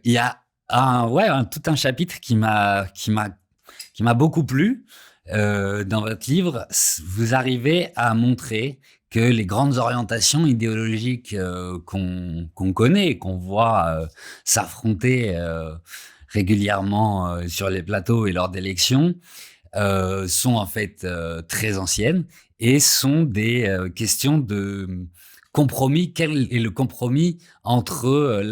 il y a tout un chapitre qui m'a beaucoup plu. Dans votre livre, vous arrivez à montrer que les grandes orientations idéologiques qu'on connaît, qu'on voit s'affronter régulièrement sur les plateaux et lors d'élections, sont en fait très anciennes et sont des questions de compromis. Quel est le compromis entre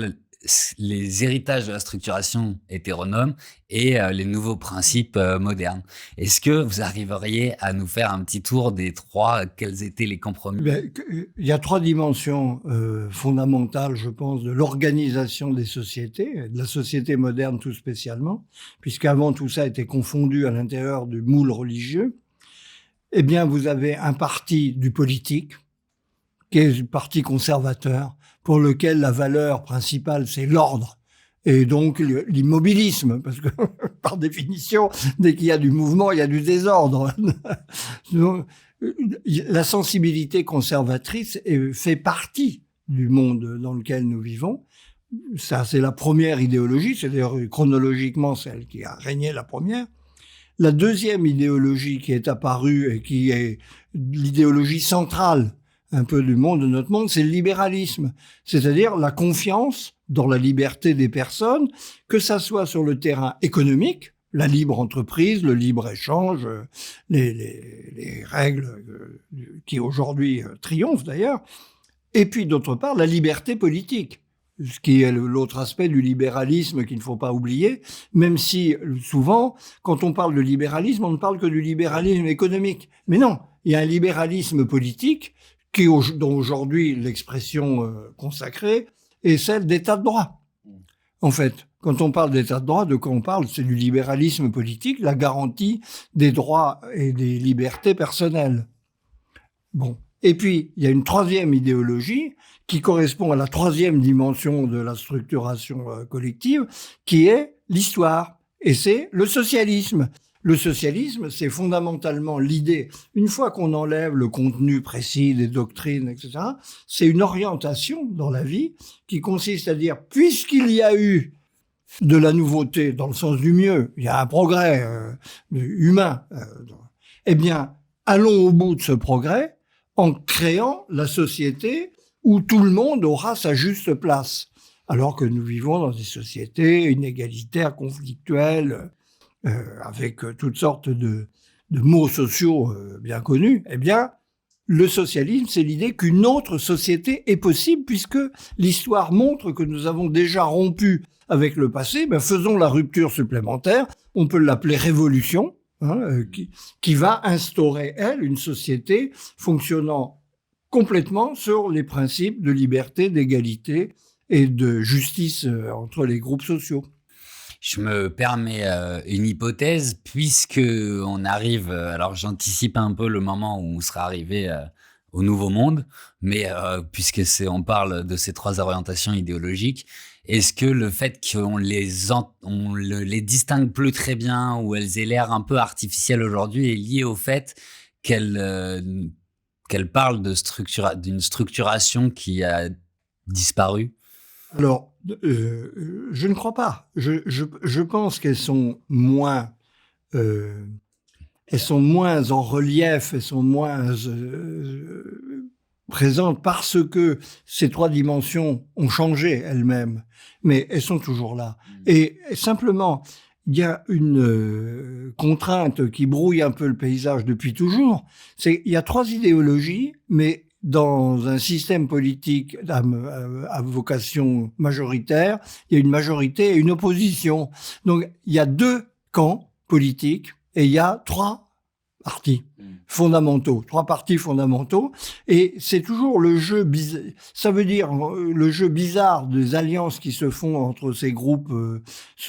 les héritages de la structuration hétéronome et les nouveaux principes modernes? Est-ce que vous arriveriez à nous faire un petit tour des trois? Quels étaient les compromis? Il y a trois dimensions fondamentales, je pense, de l'organisation des sociétés, de la société moderne tout spécialement, puisqu'avant tout ça était confondu à l'intérieur du moule religieux. Eh bien, vous avez un parti du politique, qui est le parti conservateur, pour lequel la valeur principale, c'est l'ordre. Et donc, l'immobilisme, parce que, par définition, dès qu'il y a du mouvement, il y a du désordre. La sensibilité conservatrice fait partie du monde dans lequel nous vivons. Ça, c'est la première idéologie, c'est d'ailleurs chronologiquement celle qui a régné la première. La deuxième idéologie qui est apparue et qui est l'idéologie centrale un peu du monde de notre monde, c'est le libéralisme, c'est-à-dire la confiance dans la liberté des personnes, que ça soit sur le terrain économique, la libre entreprise, le libre échange, les règles qui aujourd'hui triomphent d'ailleurs, et puis d'autre part la liberté politique, ce qui est l'autre aspect du libéralisme qu'il ne faut pas oublier, même si souvent, quand on parle de libéralisme, on ne parle que du libéralisme économique. Mais non, il y a un libéralisme politique dont aujourd'hui l'expression consacrée est celle d'état de droit. En fait, quand on parle d'état de droit, de quoi on parle? C'est du libéralisme politique, la garantie des droits et des libertés personnelles. Bon. Et puis, il y a une troisième idéologie qui correspond à la troisième dimension de la structuration collective, qui est l'histoire. Et c'est le socialisme. Le socialisme, c'est fondamentalement l'idée, une fois qu'on enlève le contenu précis des doctrines, etc., c'est une orientation dans la vie qui consiste à dire, puisqu'il y a eu de la nouveauté dans le sens du mieux, il y a un progrès humain, eh bien, allons au bout de ce progrès en créant la société où tout le monde aura sa juste place. alors que nous vivons dans des sociétés inégalitaires, conflictuelles, avec toutes sortes de maux sociaux bien connus. Eh bien, le socialisme, c'est l'idée qu'une autre société est possible, puisque l'histoire montre que nous avons déjà rompu avec le passé. Ben, faisons la rupture supplémentaire. On peut l'appeler révolution, qui va instaurer, elle, une société fonctionnant complètement sur les principes de liberté, d'égalité et de justice entre les groupes sociaux. Je me permets une hypothèse, puisque on arrive, alors j'anticipe un peu le moment où on sera arrivé au nouveau monde, mais puisque on parle de ces 3 orientations idéologiques, est-ce que le fait qu'on les distingue plus très bien, ou elles aient l'air un peu artificielles aujourd'hui, est lié au fait qu'elles parlent d'une structuration qui a disparu? Alors, je ne crois pas. Je pense qu'elles sont moins en relief, elles sont moins présentes parce que ces 3 dimensions ont changé elles-mêmes, mais elles sont toujours là. Et simplement, il y a une contrainte qui brouille un peu le paysage depuis toujours. Il y a 3 idéologies, mais dans un système politique à vocation majoritaire, il y a une majorité et une opposition. Donc, il y a 2 camps politiques et il y a 3 partis fondamentaux, 3 partis fondamentaux. Et c'est toujours le jeu bizarre. Ça veut dire le jeu bizarre des alliances qui se font entre ces groupes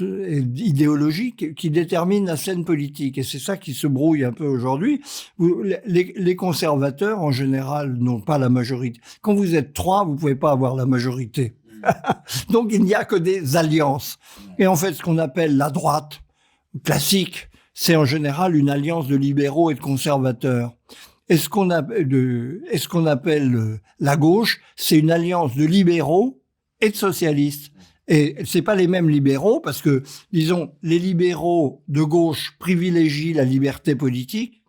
idéologiques qui déterminent la scène politique. Et c'est ça qui se brouille un peu aujourd'hui. Les conservateurs, en général, n'ont pas la majorité. Quand vous êtes 3, vous pouvez pas avoir la majorité. Donc, il n'y a que des alliances. Et en fait, ce qu'on appelle la droite classique, c'est en général une alliance de libéraux et de conservateurs. Et ce qu'on appelle la gauche, c'est une alliance de libéraux et de socialistes. Et c'est pas les mêmes libéraux, parce que, disons, les libéraux de gauche privilégient la liberté politique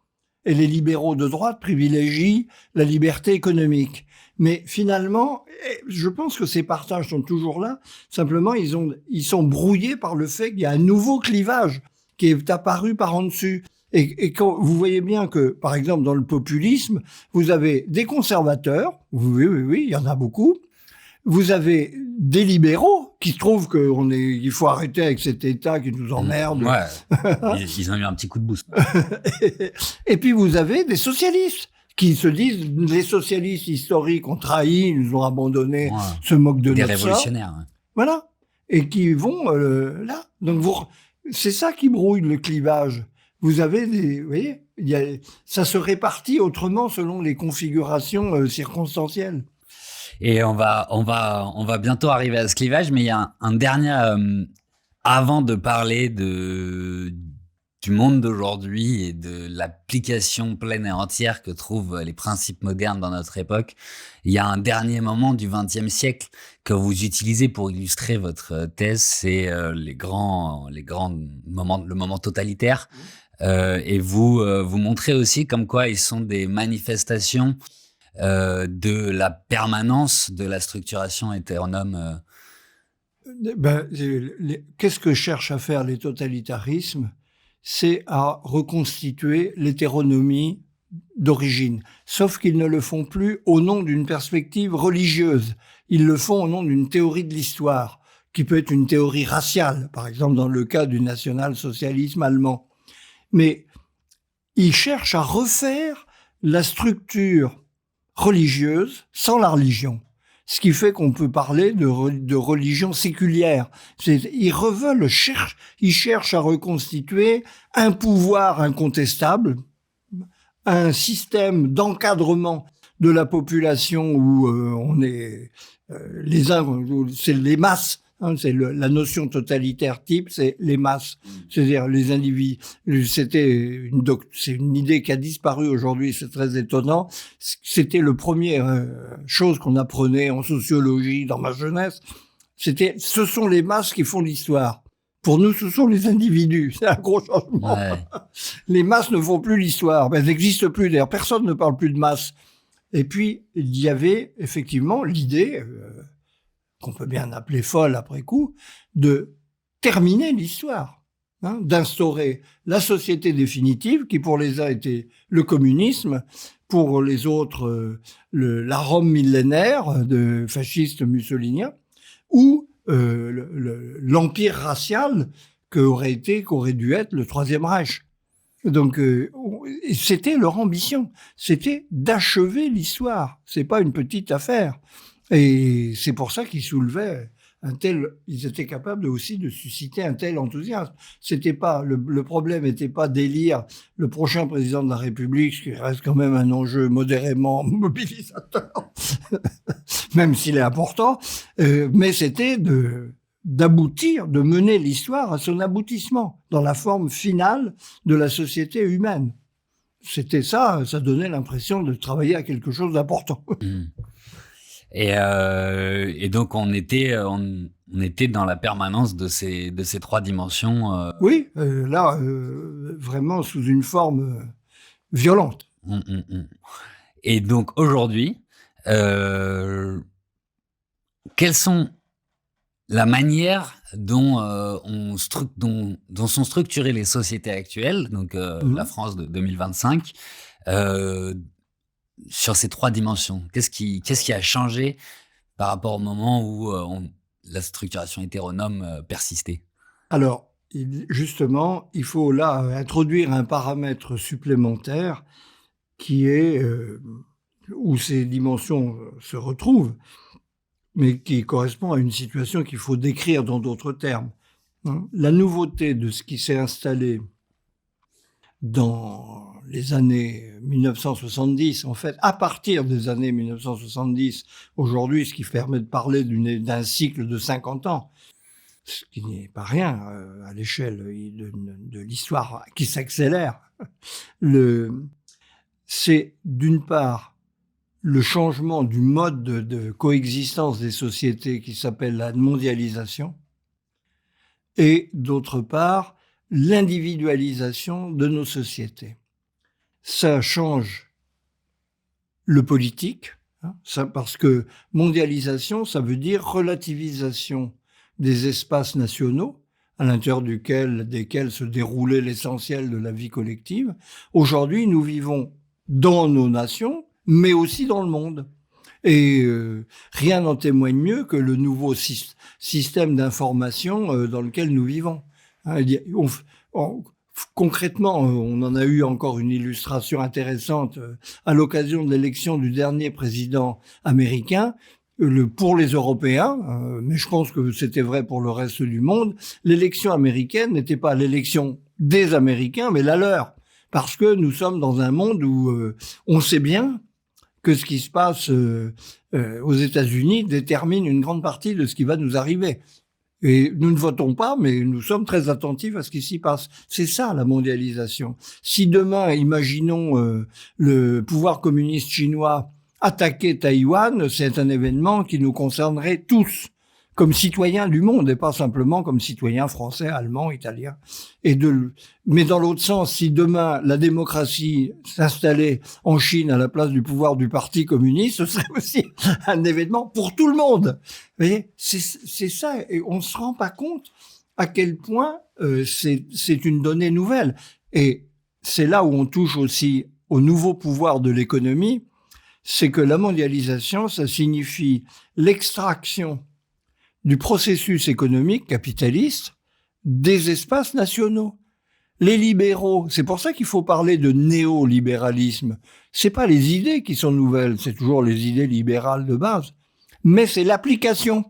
et les libéraux de droite privilégient la liberté économique. Mais finalement, je pense que ces partages sont toujours là. Simplement, ils sont brouillés par le fait qu'il y a un nouveau clivage qui est apparu par en dessus. Et quand vous voyez bien que, par exemple, dans le populisme, vous avez des conservateurs, oui, il y en a beaucoup. Vous avez des libéraux qui trouvent qu'il faut arrêter avec cet État qui nous emmerde. Ouais, ils ont eu un petit coup de boost. Et puis vous avez des socialistes qui se disent, les socialistes historiques ont trahi, ils nous ont abandonnés, se moquent de notre sort. Des révolutionnaires. Ouais. Voilà. Et qui vont là. Donc c'est ça qui brouille le clivage. Vous avez vous voyez, ça se répartit autrement selon les configurations circonstancielles. Et on va bientôt arriver à ce clivage, mais il y a un dernier, avant de parler du monde d'aujourd'hui et de l'application pleine et entière que trouvent les principes modernes dans notre époque, il y a un dernier moment du XXe siècle que vous utilisez pour illustrer votre thèse, c'est les grands moments, le moment totalitaire. Et vous montrez aussi comme quoi ils sont des manifestations de la permanence de la structuration hétéronome. Qu'est-ce que cherchent à faire les totalitarismes ? C'est à reconstituer l'hétéronomie d'origine. Sauf qu'ils ne le font plus au nom d'une perspective religieuse. Ils le font au nom d'une théorie de l'histoire, qui peut être une théorie raciale, par exemple dans le cas du national-socialisme allemand. Mais ils cherchent à refaire la structure religieuse sans la religion. Ce qui fait qu'on peut parler de religion séculière. Ils cherchent à reconstituer un pouvoir incontestable, un système d'encadrement de la population où on est c'est les masses. C'est la notion totalitaire type, c'est les masses, c'est-à-dire les individus. C'est une idée qui a disparu aujourd'hui, c'est très étonnant. C'était le premier chose qu'on apprenait en sociologie dans ma jeunesse. Ce sont les masses qui font l'histoire. Pour nous, ce sont les individus. C'est un gros changement. Ouais. Les masses ne font plus l'histoire. Elles n'existent plus. D'ailleurs, personne ne parle plus de masse. Et puis, il y avait effectivement l'idée qu'on peut bien appeler folle après coup, de terminer l'histoire, d'instaurer la société définitive qui pour les uns était le communisme, pour les autres la Rome millénaire de fascistes mussoliniens, ou l'empire racial qu'aurait dû être le Troisième Reich. Donc c'était leur ambition, c'était d'achever l'histoire. C'est pas une petite affaire, et c'est pour ça qu'ils soulevaient ils étaient capables aussi de susciter un tel enthousiasme. C'était pas le problème n'était pas d'élire le prochain président de la République, ce qui reste quand même un enjeu modérément mobilisateur, même s'il est important, mais c'était d'aboutir, de mener l'histoire à son aboutissement, dans la forme finale de la société humaine. C'était ça donnait l'impression de travailler à quelque chose d'important. Et donc on était dans la permanence de ces trois dimensions. Oui, là, vraiment sous une forme violente. Et donc aujourd'hui, quelles sont la manière dont sont structurées les sociétés actuelles, donc la France de 2025, sur ces trois dimensions? Qu'est-ce qui a changé par rapport au moment où la structuration hétéronome persistait? Alors, justement, il faut là introduire un paramètre supplémentaire qui est où ces dimensions se retrouvent, mais qui correspond à une situation qu'il faut décrire dans d'autres termes. La nouveauté de ce qui s'est installé dans les années 1970, en fait, à partir des années 1970, aujourd'hui, ce qui permet de parler d'un cycle de 50 ans, ce qui n'est pas rien à l'échelle de l'histoire qui s'accélère. C'est d'une part le changement du mode de coexistence des sociétés qui s'appelle la mondialisation, et d'autre part l'individualisation de nos sociétés. Ça change le politique, parce que mondialisation, ça veut dire relativisation des espaces nationaux à l'intérieur desquels se déroulait l'essentiel de la vie collective. Aujourd'hui, nous vivons dans nos nations, mais aussi dans le monde. Et rien n'en témoigne mieux que le nouveau système d'information dans lequel nous vivons. Concrètement, on en a eu encore une illustration intéressante à l'occasion de l'élection du dernier président américain. Pour les Européens, mais je pense que c'était vrai pour le reste du monde, l'élection américaine n'était pas l'élection des Américains, mais la leur. Parce que nous sommes dans un monde où on sait bien que ce qui se passe aux États-Unis détermine une grande partie de ce qui va nous arriver. Et nous ne votons pas, mais nous sommes très attentifs à ce qui s'y passe. C'est ça, la mondialisation. Si demain, imaginons le pouvoir communiste chinois attaquer Taïwan, c'est un événement qui nous concernerait tous, comme citoyens du monde, et pas simplement comme citoyens français, allemands, italiens. Mais dans l'autre sens, si demain la démocratie s'installait en Chine à la place du pouvoir du Parti communiste, ce serait aussi un événement pour tout le monde. Vous voyez, c'est ça, et on se rend pas compte à quel point c'est une donnée nouvelle. Et c'est là où on touche aussi au nouveau pouvoir de l'économie, c'est que la mondialisation, ça signifie l'extraction du processus économique capitaliste des espaces nationaux. Les libéraux, c'est pour ça qu'il faut parler de néolibéralisme. C'est pas les idées qui sont nouvelles, c'est toujours les idées libérales de base, mais c'est l'application.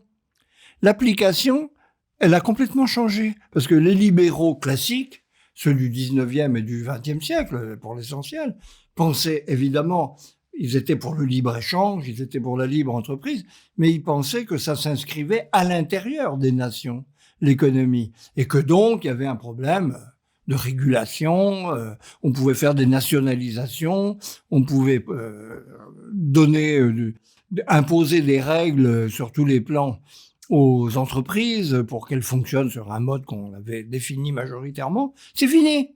L'application, elle a complètement changé, parce que les libéraux classiques, ceux du 19e et du 20e siècle, pour l'essentiel, pensaient évidemment, ils étaient pour le libre-échange, ils étaient pour la libre entreprise, mais ils pensaient que ça s'inscrivait à l'intérieur des nations, l'économie, et que donc il y avait un problème de régulation, on pouvait faire des nationalisations, on pouvait imposer des règles sur tous les plans aux entreprises pour qu'elles fonctionnent sur un mode qu'on avait défini majoritairement. C'est fini.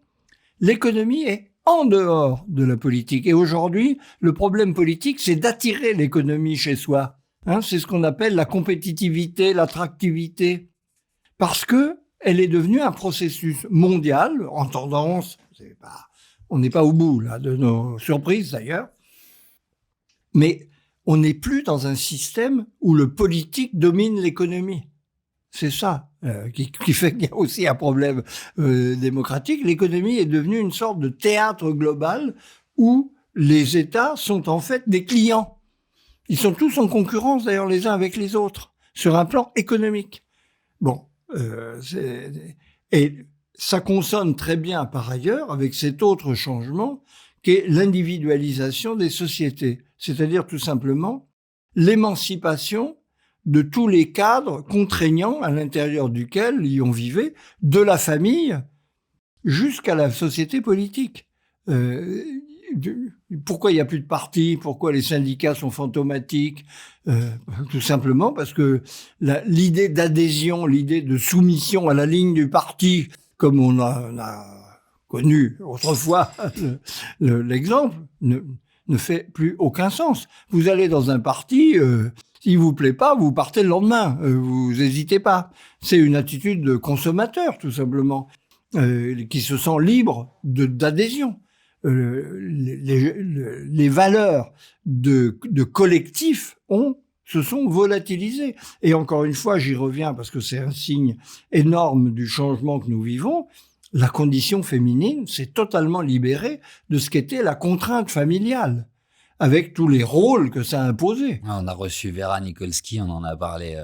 L'économie est en dehors de la politique. Et aujourd'hui, le problème politique, c'est d'attirer l'économie chez soi. C'est ce qu'on appelle la compétitivité, l'attractivité, parce que elle est devenue un processus mondial en tendance. On n'est pas au bout là de nos surprises d'ailleurs, mais on n'est plus dans un système où le politique domine l'économie. C'est ça qui fait qu'il y a aussi un problème démocratique. L'économie est devenue une sorte de théâtre global où les États sont en fait des clients. Ils sont tous en concurrence d'ailleurs les uns avec les autres sur un plan économique. Bon, et ça consonne très bien par ailleurs avec cet autre changement qui est l'individualisation des sociétés, c'est-à-dire tout simplement l'émancipation de tous les cadres contraignants à l'intérieur duquel on vivait, de la famille jusqu'à la société politique. Pourquoi il n'y a plus de partis? Pourquoi les syndicats sont fantomatiques? Tout simplement parce que l'idée d'adhésion, l'idée de soumission à la ligne du parti, comme on a connu autrefois l'exemple, ne fait plus aucun sens. Vous allez dans un parti, s'il vous plaît pas, vous partez le lendemain, vous hésitez pas. C'est une attitude de consommateur, tout simplement, qui se sent libre d'adhésion. Les valeurs de collectif se sont volatilisées. Et encore une fois, j'y reviens parce que c'est un signe énorme du changement que nous vivons. La condition féminine s'est totalement libérée de ce qu'était la contrainte familiale, avec tous les rôles que ça imposait. On a reçu Vera Nikolsky, on en a parlé.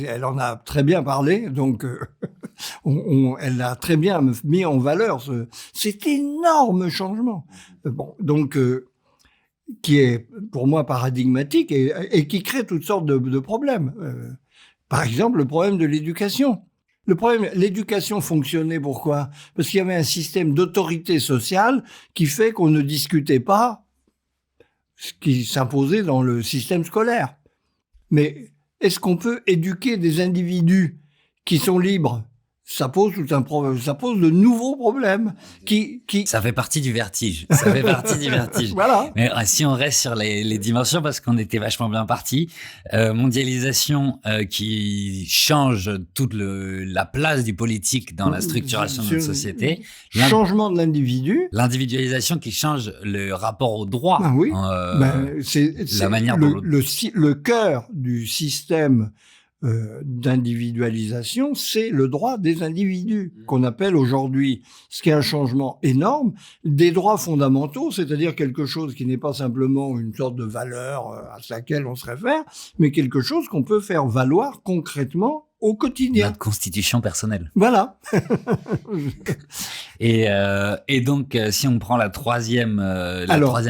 Elle en a très bien parlé, donc elle a très bien mis en valeur cet énorme changement. Donc qui est pour moi paradigmatique et qui crée toutes sortes de problèmes. Par exemple, le problème de l'éducation. L'éducation fonctionnait pourquoi? Parce qu'il y avait un système d'autorité sociale qui fait qu'on ne discutait pas ce qui s'imposait dans le système scolaire. Mais est-ce qu'on peut éduquer des individus qui sont libres? Ça pose de nouveaux problèmes Ça fait partie du vertige. Ça fait partie du vertige. Voilà. Mais si on reste sur les dimensions, parce qu'on était vachement bien partis, mondialisation qui change toute la place du politique dans la structuration de notre société. Changement de l'individu. L'individualisation qui change le rapport au droit. Ah oui. C'est la manière dont le cœur du système d'individualisation, c'est le droit des individus, qu'on appelle aujourd'hui, ce qui est un changement énorme, des droits fondamentaux, c'est-à-dire quelque chose qui n'est pas simplement une sorte de valeur à laquelle on se réfère, mais quelque chose qu'on peut faire valoir concrètement au quotidien. Notre constitution personnelle. Voilà. et donc, si on prend la troisième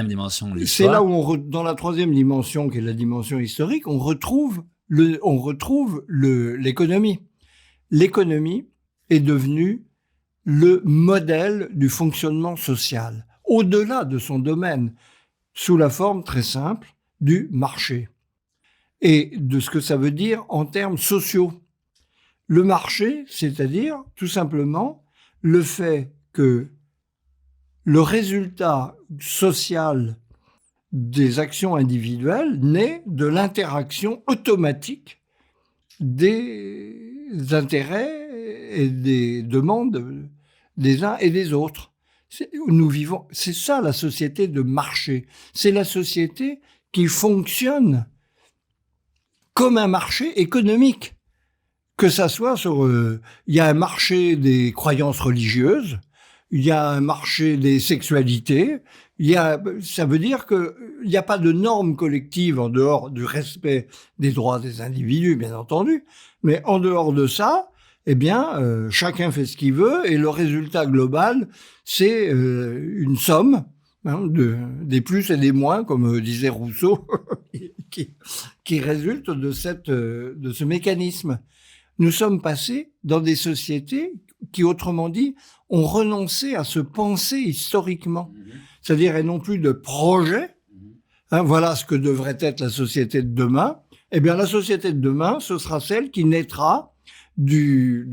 dimension de l'histoire... C'est là où dans la troisième dimension, qui est la dimension historique, on retrouve l'économie. L'économie est devenue le modèle du fonctionnement social, au-delà de son domaine, sous la forme très simple du marché et de ce que ça veut dire en termes sociaux. Le marché, c'est-à-dire tout simplement le fait que le résultat social des actions individuelles naît de l'interaction automatique des intérêts et des demandes des uns et des autres. C'est ça la société de marché. C'est la société qui fonctionne comme un marché économique. Que ça soit il y a un marché des croyances religieuses, il y a un marché des sexualités, ça veut dire que il n'y a pas de normes collectives en dehors du respect des droits des individus, bien entendu, mais en dehors de ça, chacun fait ce qu'il veut et le résultat global, c'est une somme des plus et des moins, comme disait Rousseau, qui résulte de ce mécanisme. Nous sommes passés dans des sociétés qui, autrement dit, ont renoncé à se penser historiquement. C'est-à-dire, et non plus de projet. Voilà ce que devrait être la société de demain. La société de demain, ce sera celle qui naîtra du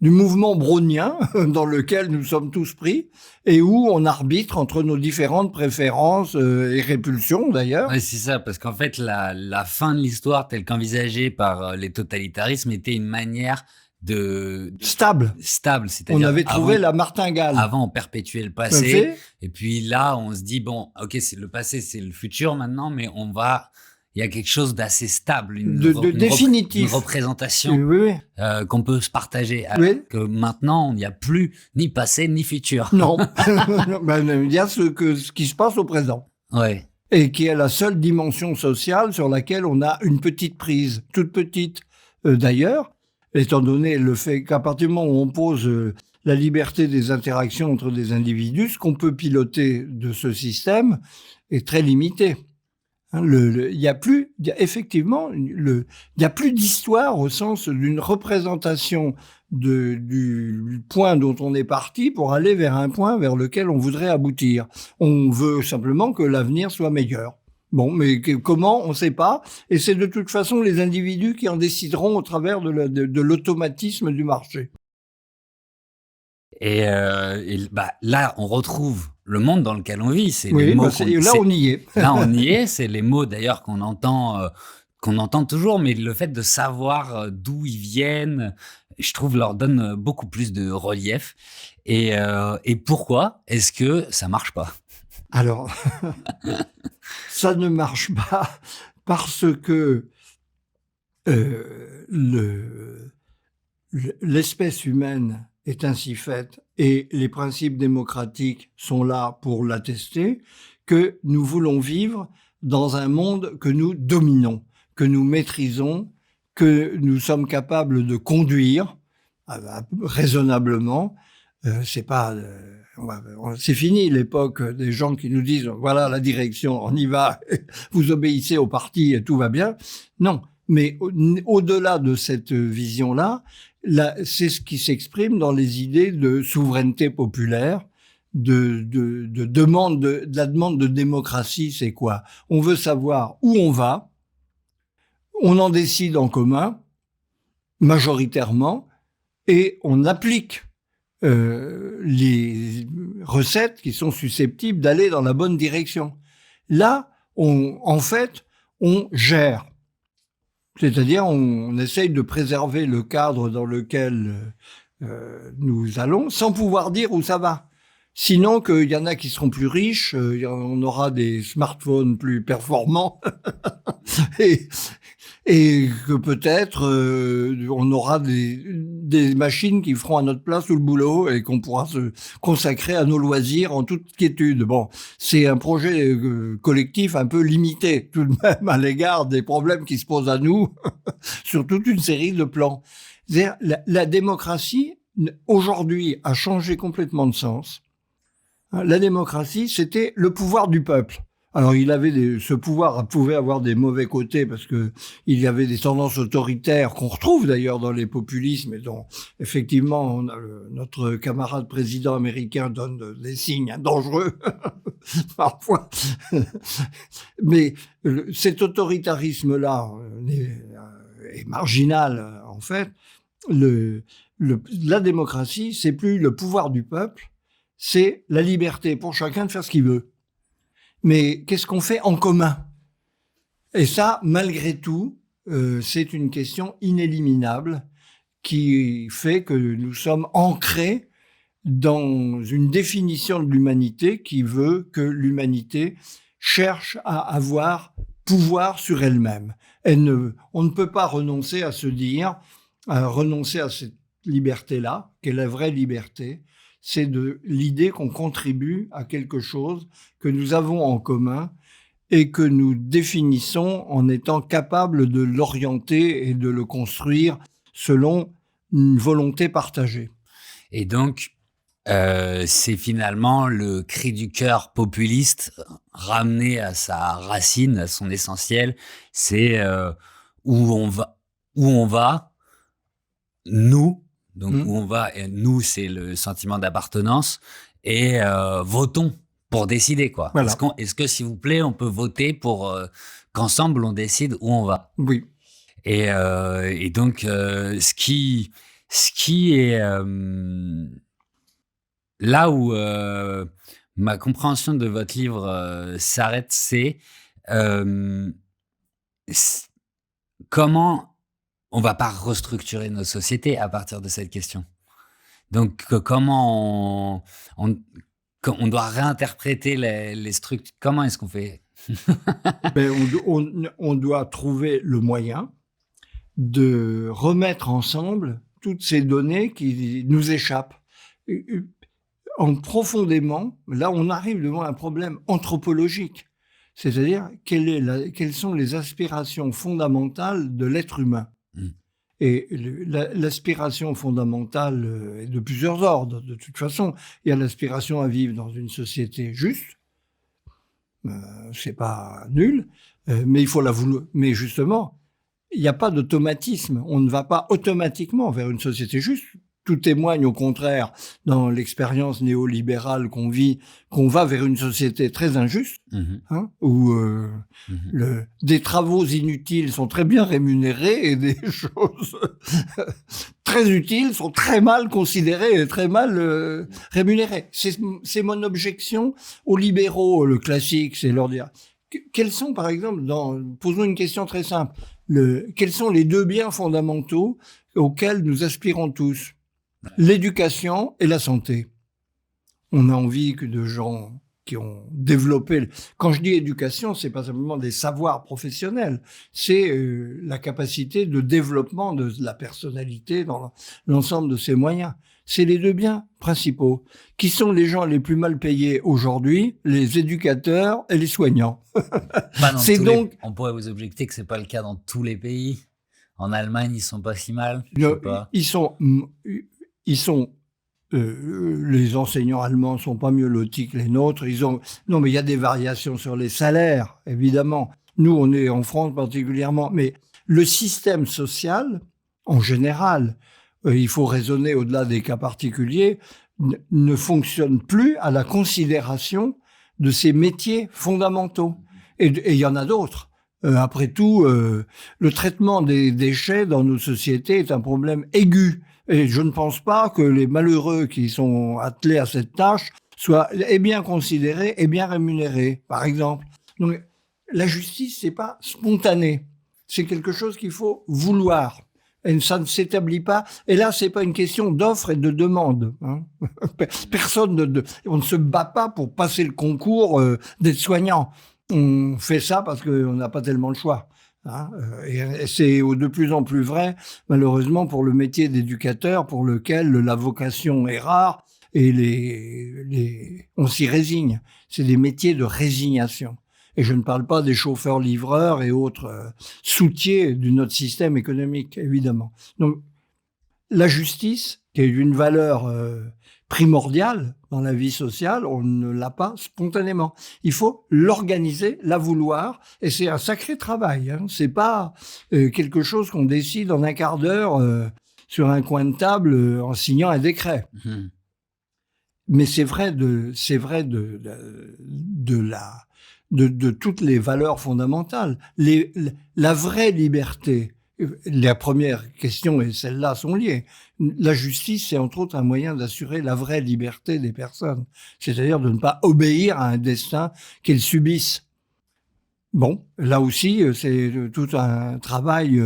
du mouvement brownien dans lequel nous sommes tous pris et où on arbitre entre nos différentes préférences et répulsions d'ailleurs. Ouais, c'est ça, parce qu'en fait, la fin de l'histoire telle qu'envisagée par les totalitarismes était une manière de Stable. stable, On c'est-à-dire avait trouvé avant, la martingale. avant on perpétuait le Tout à passé, fait. et puis là on se dit bon, ok, c'est le passé, c'est le futur maintenant, mais il y a quelque chose d'assez stable, De une définitif. représentation Oui, oui. qu'on peut se partager. Alors Oui. que maintenant, il n'y a plus ni passé ni futur. Non. Ben, il y a ce qui se passe au présent. Ouais. Et qui est la seule dimension sociale sur laquelle on a une petite prise, toute petite. D'ailleurs, étant donné le fait qu'à partir du moment où on pose la liberté des interactions entre des individus, ce qu'on peut piloter de ce système est très limité. Hein, il y a plus, effectivement, il y a plus d'histoire au sens d'une représentation du point dont on est parti pour aller vers un point vers lequel on voudrait aboutir. On veut simplement que l'avenir soit meilleur. Bon, mais comment, on ne sait pas. Et c'est de toute façon les individus qui en décideront au travers de l'automatisme du marché. Et là, on retrouve le monde dans lequel on vit. C'est les Oui, mots là on y est. là, on y est. C'est les mots d'ailleurs qu'on entend toujours, mais le fait de savoir d'où ils viennent, je trouve, leur donne beaucoup plus de relief. Et pourquoi est-ce que ça marche pas? Alors, ça ne marche pas parce que l'espèce humaine est ainsi faite et les principes démocratiques sont là pour l'attester, que nous voulons vivre dans un monde que nous dominons, que nous maîtrisons, que nous sommes capables de conduire raisonnablement. C'est pas, c'est fini l'époque des gens qui nous disent voilà la direction, on y va, vous obéissez au parti et tout va bien. Non, mais au-delà de cette vision-là, c'est ce qui s'exprime dans les idées de souveraineté populaire, de la demande de démocratie. C'est quoi? On veut savoir où on va, on en décide en commun, majoritairement, et on applique les recettes qui sont susceptibles d'aller dans la bonne direction. Là, en fait, on gère. C'est-à-dire, on essaye de préserver le cadre dans lequel nous allons, sans pouvoir dire où ça va. Sinon, qu'il y en a qui seront plus riches, on aura des smartphones plus performants, et que peut-être on aura des machines qui feront à notre place tout le boulot et qu'on pourra se consacrer à nos loisirs en toute quiétude. Bon, c'est un projet collectif un peu limité tout de même à l'égard des problèmes qui se posent à nous sur toute une série de plans. C'est-à-dire, la démocratie aujourd'hui a changé complètement de sens. La démocratie, c'était le pouvoir du peuple. Alors, ce pouvoir pouvait avoir des mauvais côtés parce que il y avait des tendances autoritaires qu'on retrouve d'ailleurs dans les populismes et dont, effectivement, notre camarade président américain donne des signes dangereux, parfois. Mais cet autoritarisme-là est marginal, en fait. La démocratie, c'est plus le pouvoir du peuple, c'est la liberté pour chacun de faire ce qu'il veut. Mais qu'est-ce qu'on fait en commun? Et ça, malgré tout, c'est une question inéliminable qui fait que nous sommes ancrés dans une définition de l'humanité qui veut que l'humanité cherche à avoir pouvoir sur elle-même. On ne peut pas renoncer à se dire, renoncer à cette liberté-là, qui est la vraie liberté, c'est de l'idée qu'on contribue à quelque chose que nous avons en commun et que nous définissons en étant capables de l'orienter et de le construire selon une volonté partagée. Et donc, c'est finalement le cri du cœur populiste ramené à sa racine, à son essentiel. C'est où on va, nous. Donc, où on va, et nous, c'est le sentiment d'appartenance, et votons pour décider, quoi. Voilà. Est-ce que, s'il vous plaît, on peut voter pour qu'ensemble, on décide où on va? Oui. Et donc, ce qui Ce qui est, là où, ma compréhension de votre livre, s'arrête, c'est, hem, s comment on va pas restructurer nos sociétés à partir de cette question? Donc, comment on on doit réinterpréter les comment est-ce qu'on fait? Ben, on doit trouver le moyen de remettre ensemble toutes ces données qui nous échappent. En profondément, là, on arrive devant un problème anthropologique, c'est-à-dire quelles sont les aspirations fondamentales de l'être humain. Mmh. Et l'aspiration fondamentale est de plusieurs ordres. De toute façon, il y a l'aspiration à vivre dans une société juste, c'est pas nul, mais il faut la vouloir. Mais justement, il n'y a pas d'automatisme. On ne va pas automatiquement vers une société juste. Tout témoigne au contraire, dans l'expérience néolibérale qu'on vit, qu'on va vers une société très injuste, Mmh. hein, où Mmh. des travaux inutiles sont très bien rémunérés et des choses très utiles sont très mal considérées et très mal rémunérées. C'est mon objection aux libéraux, le classique, c'est leur dire quels sont, par exemple, posons une question très simple, quels sont les deux biens fondamentaux auxquels nous aspirons tous? L'éducation et la santé. On a envie que de gens qui ont développé. Quand je dis éducation, c'est pas simplement des savoirs professionnels, c'est la capacité de développement de la personnalité dans l'ensemble de ses moyens. C'est les deux biens principaux. Qui sont les gens les plus mal payés aujourd'hui? Les éducateurs et les soignants. Pas dans C'est tous donc les On pourrait vous objecter que c'est pas le cas dans tous les pays. En Allemagne, ils sont pas si mal, je sais pas. ils sont les enseignants allemands sont pas mieux lotis que les nôtres. Non, mais il y a des variations sur les salaires, évidemment. Nous, on est en France particulièrement, mais le système social, en général, il faut raisonner au-delà des cas particuliers, ne fonctionne plus à la considération de ces métiers fondamentaux. Et il y en a d'autres. Après tout, le traitement des déchets dans nos sociétés est un problème aigu. Et je ne pense pas que les malheureux qui sont attelés à cette tâche soient bien considérés et bien rémunérés, par exemple. Donc, la justice, c'est pas spontané. C'est quelque chose qu'il faut vouloir. Et ça ne s'établit pas. Et là, c'est pas une question d'offre et de demande. Hein. On ne se bat pas pour passer le concours d'être soignant. On fait ça parce qu'on n'a pas tellement le choix. Hein, et c'est de plus en plus vrai, malheureusement, pour le métier d'éducateur, pour lequel la vocation est rare et on s'y résigne. C'est des métiers de résignation. Et je ne parle pas des chauffeurs-livreurs et autres soutiers de notre système économique, évidemment. Donc, la justice, qui est une valeur primordiale dans la vie sociale, on ne l'a pas spontanément. Il faut l'organiser, la vouloir, et c'est un sacré travail. Hein. C'est pas quelque chose qu'on décide en un quart d'heure sur un coin de table en signant un décret. Mmh. Mais c'est vrai de toutes les valeurs fondamentales. La vraie liberté. La première question et celle-là sont liées. La justice, c'est entre autres un moyen d'assurer la vraie liberté des personnes, c'est-à-dire de ne pas obéir à un destin qu'elles subissent. Bon, là aussi, c'est tout un travail.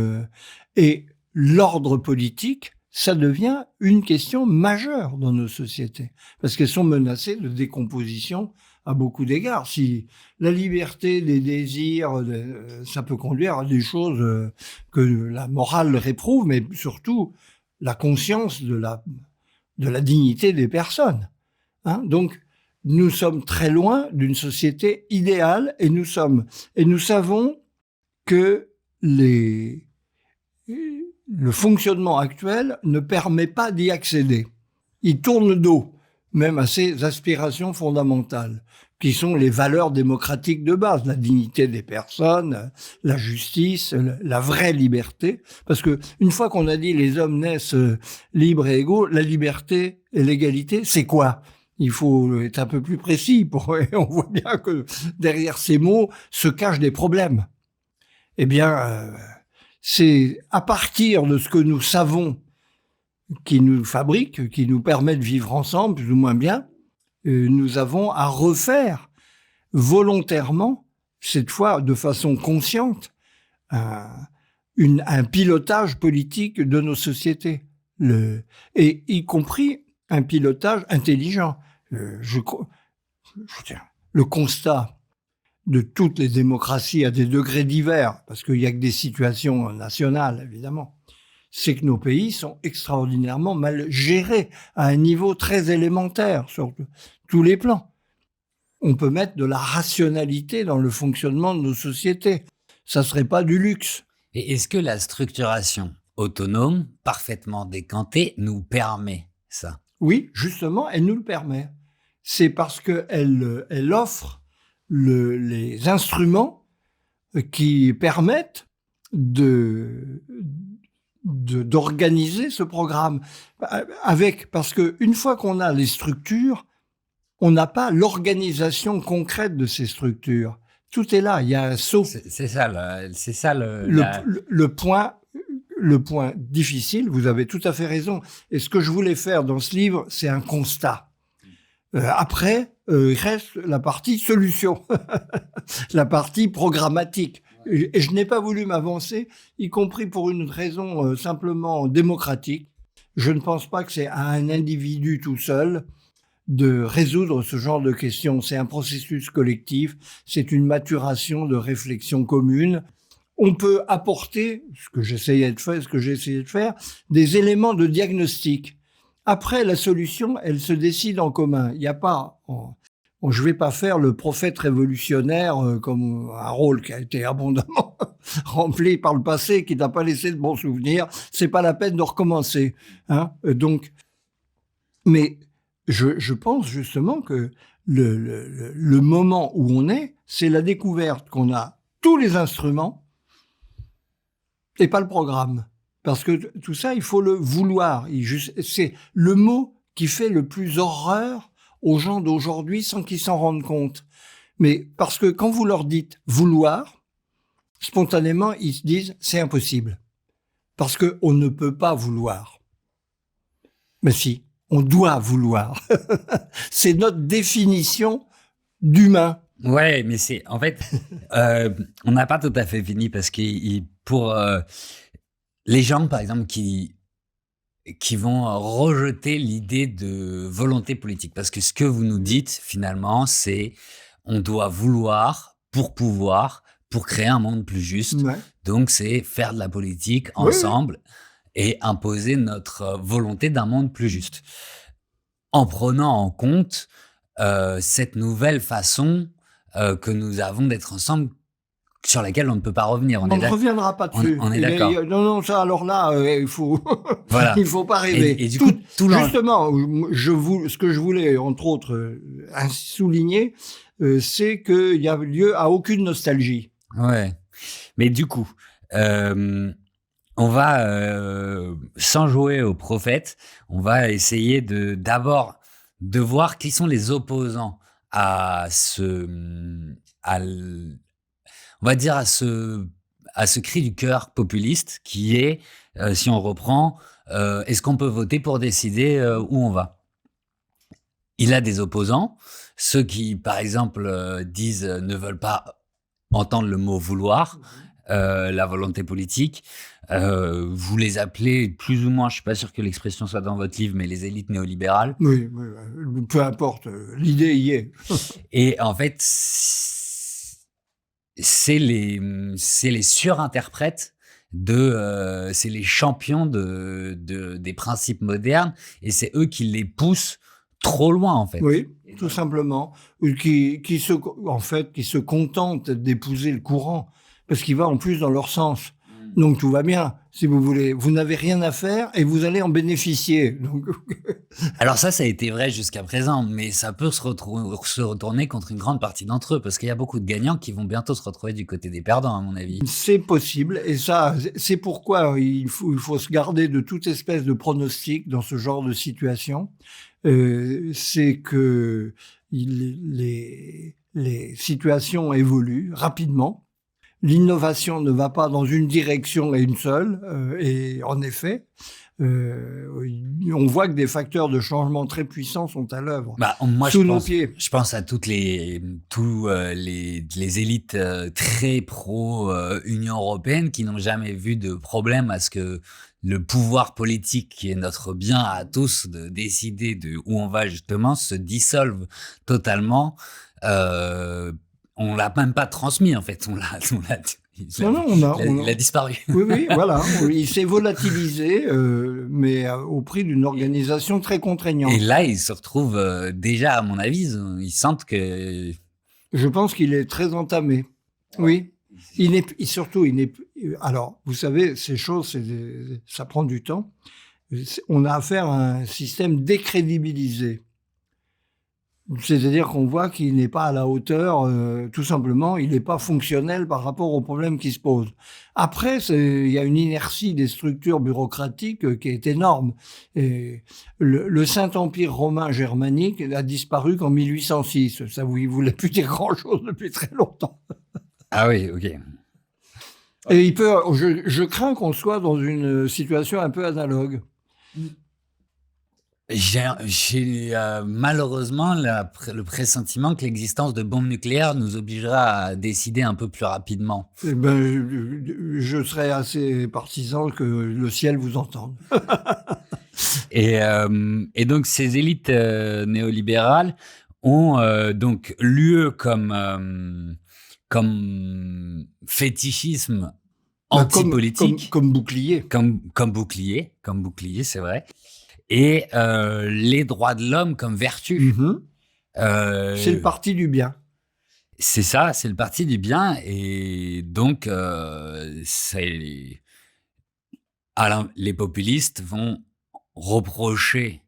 Et l'ordre politique, ça devient une question majeure dans nos sociétés, parce qu'elles sont menacées de décomposition à beaucoup d'égards. Si la liberté des désirs, ça peut conduire à des choses que la morale réprouve, mais surtout la conscience de la dignité des personnes. Hein. Donc, nous sommes très loin d'une société idéale et nous savons que le fonctionnement actuel ne permet pas d'y accéder. Il tourne le dos même à ces aspirations fondamentales, qui sont les valeurs démocratiques de base, la dignité des personnes, la justice, la vraie liberté. Parce que une fois qu'on a dit les hommes naissent libres et égaux, la liberté et l'égalité, c'est quoi? Il faut être un peu plus précis. On voit bien que derrière ces mots se cachent des problèmes. Eh bien, c'est à partir de ce que nous savons qui nous fabrique, qui nous permet de vivre ensemble, plus ou moins bien, nous avons à refaire volontairement, cette fois de façon consciente, un pilotage politique de nos sociétés, et y compris un pilotage intelligent. Le constat de toutes les démocraties à des degrés divers, parce qu'il n'y a que des situations nationales, évidemment, c'est que nos pays sont extraordinairement mal gérés à un niveau très élémentaire sur tous les plans. On peut mettre de la rationalité dans le fonctionnement de nos sociétés. Ça ne serait pas du luxe. Et est-ce que la structuration autonome, parfaitement décantée, nous permet ça? Oui, justement, elle nous le permet. C'est parce qu'elle offre les instruments qui permettent d'organiser ce programme. Parce qu'une fois qu'on a les structures, on n'a pas l'organisation concrète de ces structures. Tout est là, il y a un saut. C'est ça le point difficile, vous avez tout à fait raison. Et ce que je voulais faire dans ce livre, c'est un constat. Après, il reste la partie solution, la partie programmatique. Et je n'ai pas voulu m'avancer, y compris pour une raison simplement démocratique. Je ne pense pas que c'est à un individu tout seul de résoudre ce genre de questions. C'est un processus collectif, c'est une maturation de réflexion commune. On peut apporter, ce que j'ai essayé de faire, des éléments de diagnostic. Après, la solution, elle se décide en commun. Il n'y a pas... je ne vais pas faire le prophète révolutionnaire comme un rôle qui a été abondamment rempli par le passé, qui n'a pas laissé de bons souvenirs. C'est pas la peine de recommencer. Donc, mais je pense justement que le moment où on est, c'est la découverte qu'on a tous les instruments et pas le programme. Parce que tout ça, il faut le vouloir. C'est le mot qui fait le plus horreur aux gens d'aujourd'hui sans qu'ils s'en rendent compte. Mais parce que quand vous leur dites vouloir, spontanément, ils se disent c'est impossible. Parce qu'on ne peut pas vouloir. Mais si, on doit vouloir. C'est notre définition d'humain. Ouais, mais c'est en fait, on n'a pas tout à fait fini parce que pour les gens, par exemple, qui vont rejeter l'idée de volonté politique, parce que ce que vous nous dites finalement, c'est on doit vouloir pour pouvoir, pour créer un monde plus juste. Ouais. Donc c'est faire de la politique ensemble et imposer notre volonté d'un monde plus juste, en prenant en compte cette nouvelle façon que nous avons d'être ensemble, sur laquelle on ne peut pas revenir. On ne reviendra pas dessus. On est d'accord. Non, ça, alors là, il faut, voilà. il faut pas rêver. Et du coup, justement, ce que je voulais, entre autres, souligner, c'est qu'il y a lieu à aucune nostalgie. Ouais. Mais du coup, on va, sans jouer au prophète, on va essayer d'abord de voir qui sont les opposants à on va dire à ce cri du cœur populiste qui est, si on reprend, est-ce qu'on peut voter pour décider où on va? Il a des opposants, ceux qui, par exemple, disent ne veulent pas entendre le mot vouloir, la volonté politique. Vous les appelez plus ou moins, je suis pas sûr que l'expression soit dans votre livre, mais les élites néolibérales. Oui, peu importe, l'idée y est. Et en fait, c'est les surinterprètes c'est les champions des principes modernes, et c'est eux qui les poussent trop loin, en fait. Oui, tout simplement. Qui se contentent d'épouser le courant, parce qu'il va en plus dans leur sens. Donc tout va bien, si vous voulez. Vous n'avez rien à faire et vous allez en bénéficier. Donc... Alors ça a été vrai jusqu'à présent, mais ça peut se retourner contre une grande partie d'entre eux, parce qu'il y a beaucoup de gagnants qui vont bientôt se retrouver du côté des perdants, à mon avis. C'est possible, et ça, c'est pourquoi il faut se garder de toute espèce de pronostic dans ce genre de situation. C'est que les situations évoluent rapidement. L'innovation ne va pas dans une direction et une seule, et en effet, On voit que des facteurs de changement très puissants sont à l'œuvre Moi, sous nos pieds. je pense à tous les élites très pro Union européenne qui n'ont jamais vu de problème à ce que le pouvoir politique, qui est notre bien à tous, de décider de où on va justement, se dissolve totalement. On l'a même pas transmis en fait. Il a disparu. Oui, voilà. Il s'est volatilisé, mais au prix d'une organisation très contraignante. Et là, il se retrouve déjà, à mon avis, ils sentent que... Je pense qu'il est très entamé. Oui. Alors, vous savez, ces choses, ça prend du temps. On a affaire à un système décrédibilisé. C'est-à-dire qu'on voit qu'il n'est pas à la hauteur, tout simplement, il n'est pas fonctionnel par rapport aux problèmes qui se posent. Après, il y a une inertie des structures bureaucratiques qui est énorme. Et le Saint-Empire romain germanique a disparu qu'en 1806. Ça ne voulait plus dire grand-chose depuis très longtemps. Ah oui, ok. Et je crains qu'on soit dans une situation un peu analogue. J'ai malheureusement le pressentiment que l'existence de bombes nucléaires nous obligera à décider un peu plus rapidement. Eh ben, je serais assez partisan que le ciel vous entende. Et donc, ces élites néolibérales ont donc l'UE comme fétichisme anti-politique. Comme bouclier. Comme bouclier, c'est vrai. Et les droits de l'homme comme vertu. Mm-hmm. C'est le parti du bien. C'est ça, c'est le parti du bien. Et donc, les populistes vont reprocher,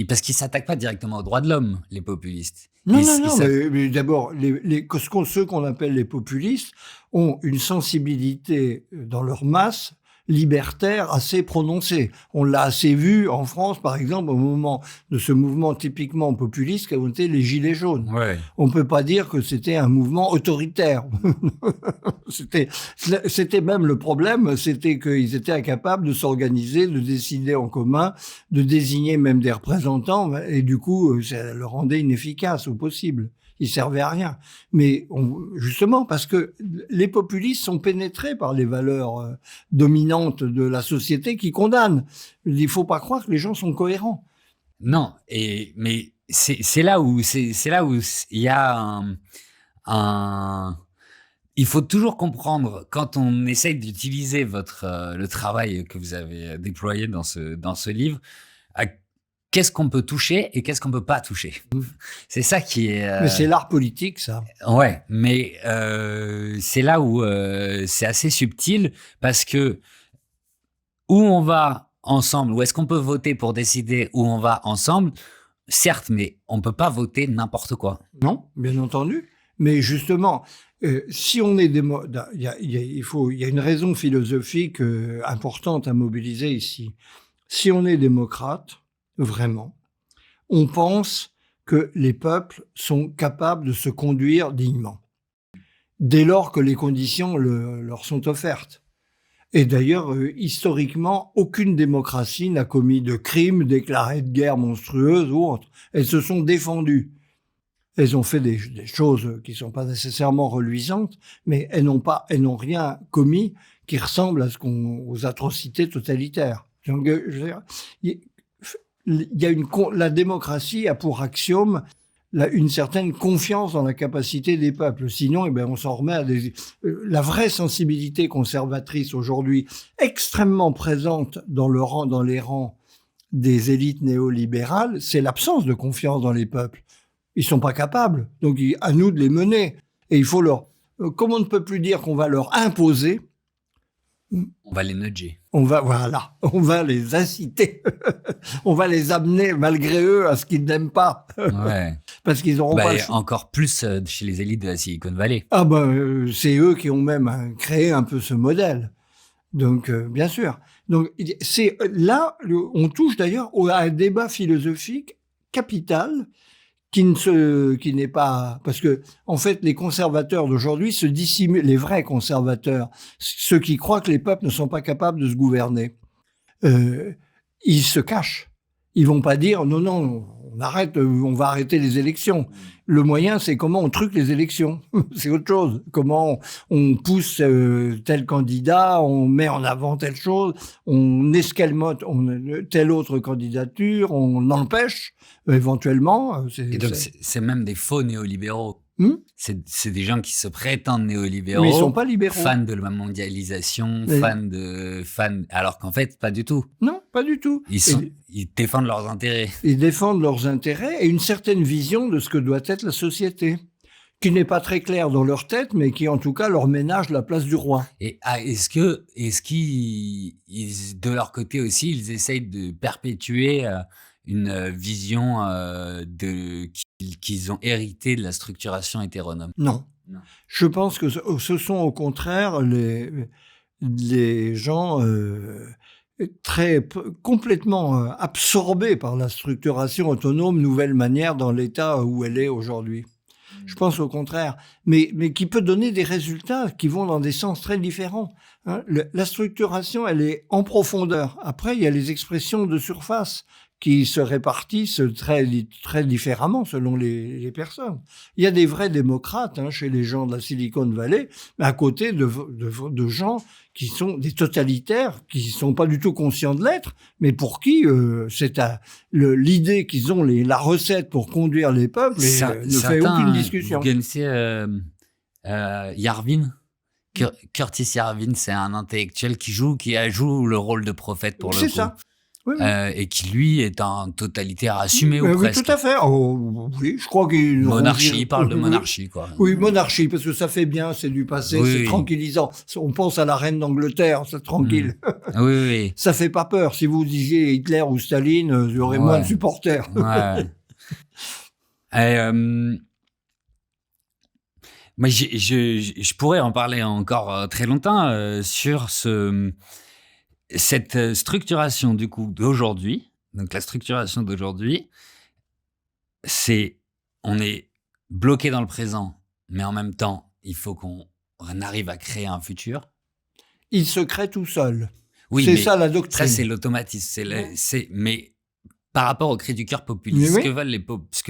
parce qu'ils ne s'attaquent pas directement aux droits de l'homme, les populistes. Non, mais d'abord, ceux qu'on appelle les populistes ont une sensibilité dans leur masse libertaire assez prononcée. On l'a assez vu en France, par exemple, au moment de ce mouvement typiquement populiste qu'a été les Gilets jaunes. Ouais. On ne peut pas dire que c'était un mouvement autoritaire. C'était même le problème, c'était qu'ils étaient incapables de s'organiser, de décider en commun, de désigner même des représentants, et du coup, ça le rendait inefficace au possible. Il servait à rien. Mais justement, parce que les populistes sont pénétrés par les valeurs dominantes de la société qui condamnent. Il ne faut pas croire que les gens sont cohérents. Non, mais c'est là où il y a il faut toujours comprendre, quand on essaye d'utiliser le travail que vous avez déployé dans ce livre, qu'est-ce qu'on peut toucher et qu'est-ce qu'on peut pas toucher. C'est ça qui est... Mais c'est l'art politique, ça. Ouais, mais c'est là où c'est assez subtil, parce que où on va ensemble, où est-ce qu'on peut voter pour décider où on va ensemble, certes, mais on peut pas voter n'importe quoi. Non, bien entendu. Mais justement, si on est il y a une raison philosophique importante à mobiliser ici. Si on est démocrate, vraiment, on pense que les peuples sont capables de se conduire dignement, dès lors que les conditions leur sont offertes. Et d'ailleurs, historiquement, aucune démocratie n'a commis de crimes, déclaré de guerre monstrueuse ou autre. Elles se sont défendues. Elles ont fait des choses qui ne sont pas nécessairement reluisantes, mais elles n'ont rien commis qui ressemble aux atrocités totalitaires. Donc, la démocratie a pour axiome une certaine confiance dans la capacité des peuples. Sinon, on s'en remet à la vraie sensibilité conservatrice aujourd'hui, extrêmement présente dans les rangs des élites néolibérales, c'est l'absence de confiance dans les peuples. Ils sont pas capables. Donc, à nous de les mener. Et il faut comme on ne peut plus dire qu'on va leur imposer, on va les nudger. On va les inciter. On va les amener, malgré eux, à ce qu'ils n'aiment pas. Ouais. Parce qu'ils auront pas encore plus chez les élites de la Silicon Valley. Ah c'est eux qui ont même créé un peu ce modèle. Donc, bien sûr. Donc, c'est là, on touche d'ailleurs à un débat philosophique capital qui n'est pas, parce que, en fait, les conservateurs d'aujourd'hui se dissimulent, les vrais conservateurs, ceux qui croient que les peuples ne sont pas capables de se gouverner. ils se cachent. Ils vont pas dire: «Non, non, on arrête, on va arrêter les élections». Le moyen, c'est comment on truque les élections. C'est autre chose. Comment on pousse, tel candidat, on met en avant telle chose, on escamote telle autre candidature, on empêche, éventuellement, Et donc, c'est même des faux néolibéraux. Mmh? C'est des gens qui se prétendent Mais ils sont néolibéraux, pas libéraux. fans de la mondialisation, Mais alors qu'en fait, pas du tout. non, pas du tout. Ils défendent leurs intérêts. Ils défendent leurs intérêts et une certaine vision de ce que doit être la société, qui n'est pas très claire dans leur tête, mais qui en tout cas leur ménage la place du roi. Et est-ce qu'ils, de leur côté aussi, ils essayent de perpétuer une vision qu'ils ont héritée de la structuration hétéronome? Non. Non. Je pense que ce sont au contraire les gens complètement absorbés par la structuration autonome, nouvelle manière dans l'état où elle est aujourd'hui. Je pense au contraire, mais qui peut donner des résultats qui vont dans des sens très différents. Hein. La structuration, elle est en profondeur. Après, il y a les expressions de surface qui se répartissent très différemment selon les personnes. Il y a des vrais démocrates chez les gens de la Silicon Valley, mais à côté de gens qui sont des totalitaires, qui sont pas du tout conscients de l'être, mais pour qui c'est l'idée qu'ils ont, la recette pour conduire les peuples ne fait aucune discussion. Vous connaissez Yarvin? Curtis Yarvin, c'est un intellectuel qui joue le rôle de prophète pour le coup. C'est ça. Oui, oui. Et qui, lui, est un totalitaire assumé ou Oui, presque. tout à fait. Oh, oui, je crois qu'il... Monarchie, il parle de monarchie, quoi. Oui, monarchie, parce que ça fait bien, c'est du passé, Oui, c'est oui. tranquillisant. On pense à la reine d'Angleterre, c'est tranquille. Oui, oui. Ça fait pas peur. Si vous disiez Hitler ou Staline, il y aurait moins de supporters. Ouais. Mais je pourrais en parler encore très longtemps sur cette structuration du coup d'aujourd'hui. Donc la structuration d'aujourd'hui, on est bloqué dans le présent, mais en même temps, il faut qu'on arrive à créer un futur. Il se crée tout seul. Oui, c'est mais ça la doctrine. Ça, c'est l'automatisme. Mais par rapport au cri du cœur populiste, ce que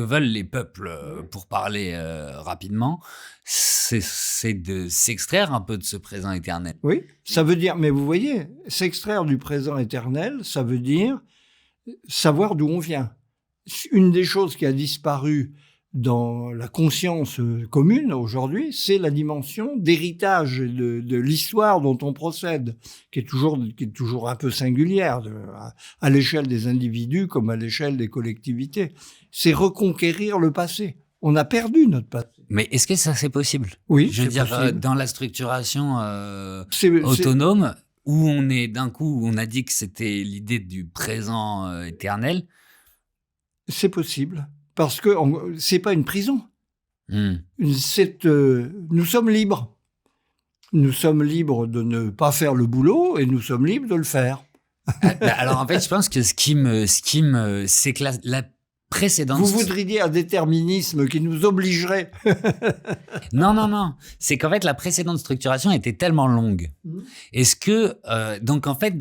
veulent les peuples, pour parler rapidement, c'est de s'extraire un peu de ce présent éternel. Oui, ça veut dire, mais vous voyez, s'extraire du présent éternel, ça veut dire savoir d'où on vient. Une des choses qui a disparu dans la conscience commune aujourd'hui, c'est la dimension d'héritage de l'histoire dont on procède, qui est toujours un peu singulière à l'échelle des individus comme à l'échelle des collectivités. C'est reconquérir le passé. On a perdu notre passé. Mais est-ce que ça, c'est possible? Oui, je veux dire, possible. Dans la structuration autonome, où on est d'un coup, on a dit que c'était l'idée du présent éternel. C'est possible. Parce que c'est pas une prison. Nous sommes libres. Nous sommes libres de ne pas faire le boulot et nous sommes libres de le faire. Alors en fait, je pense que ce qui me, c'est que la précédente. Vous voudriez dire un déterminisme qui nous obligerait. Non. C'est qu'en fait, la précédente structuration était tellement longue. Est-ce que, donc en fait,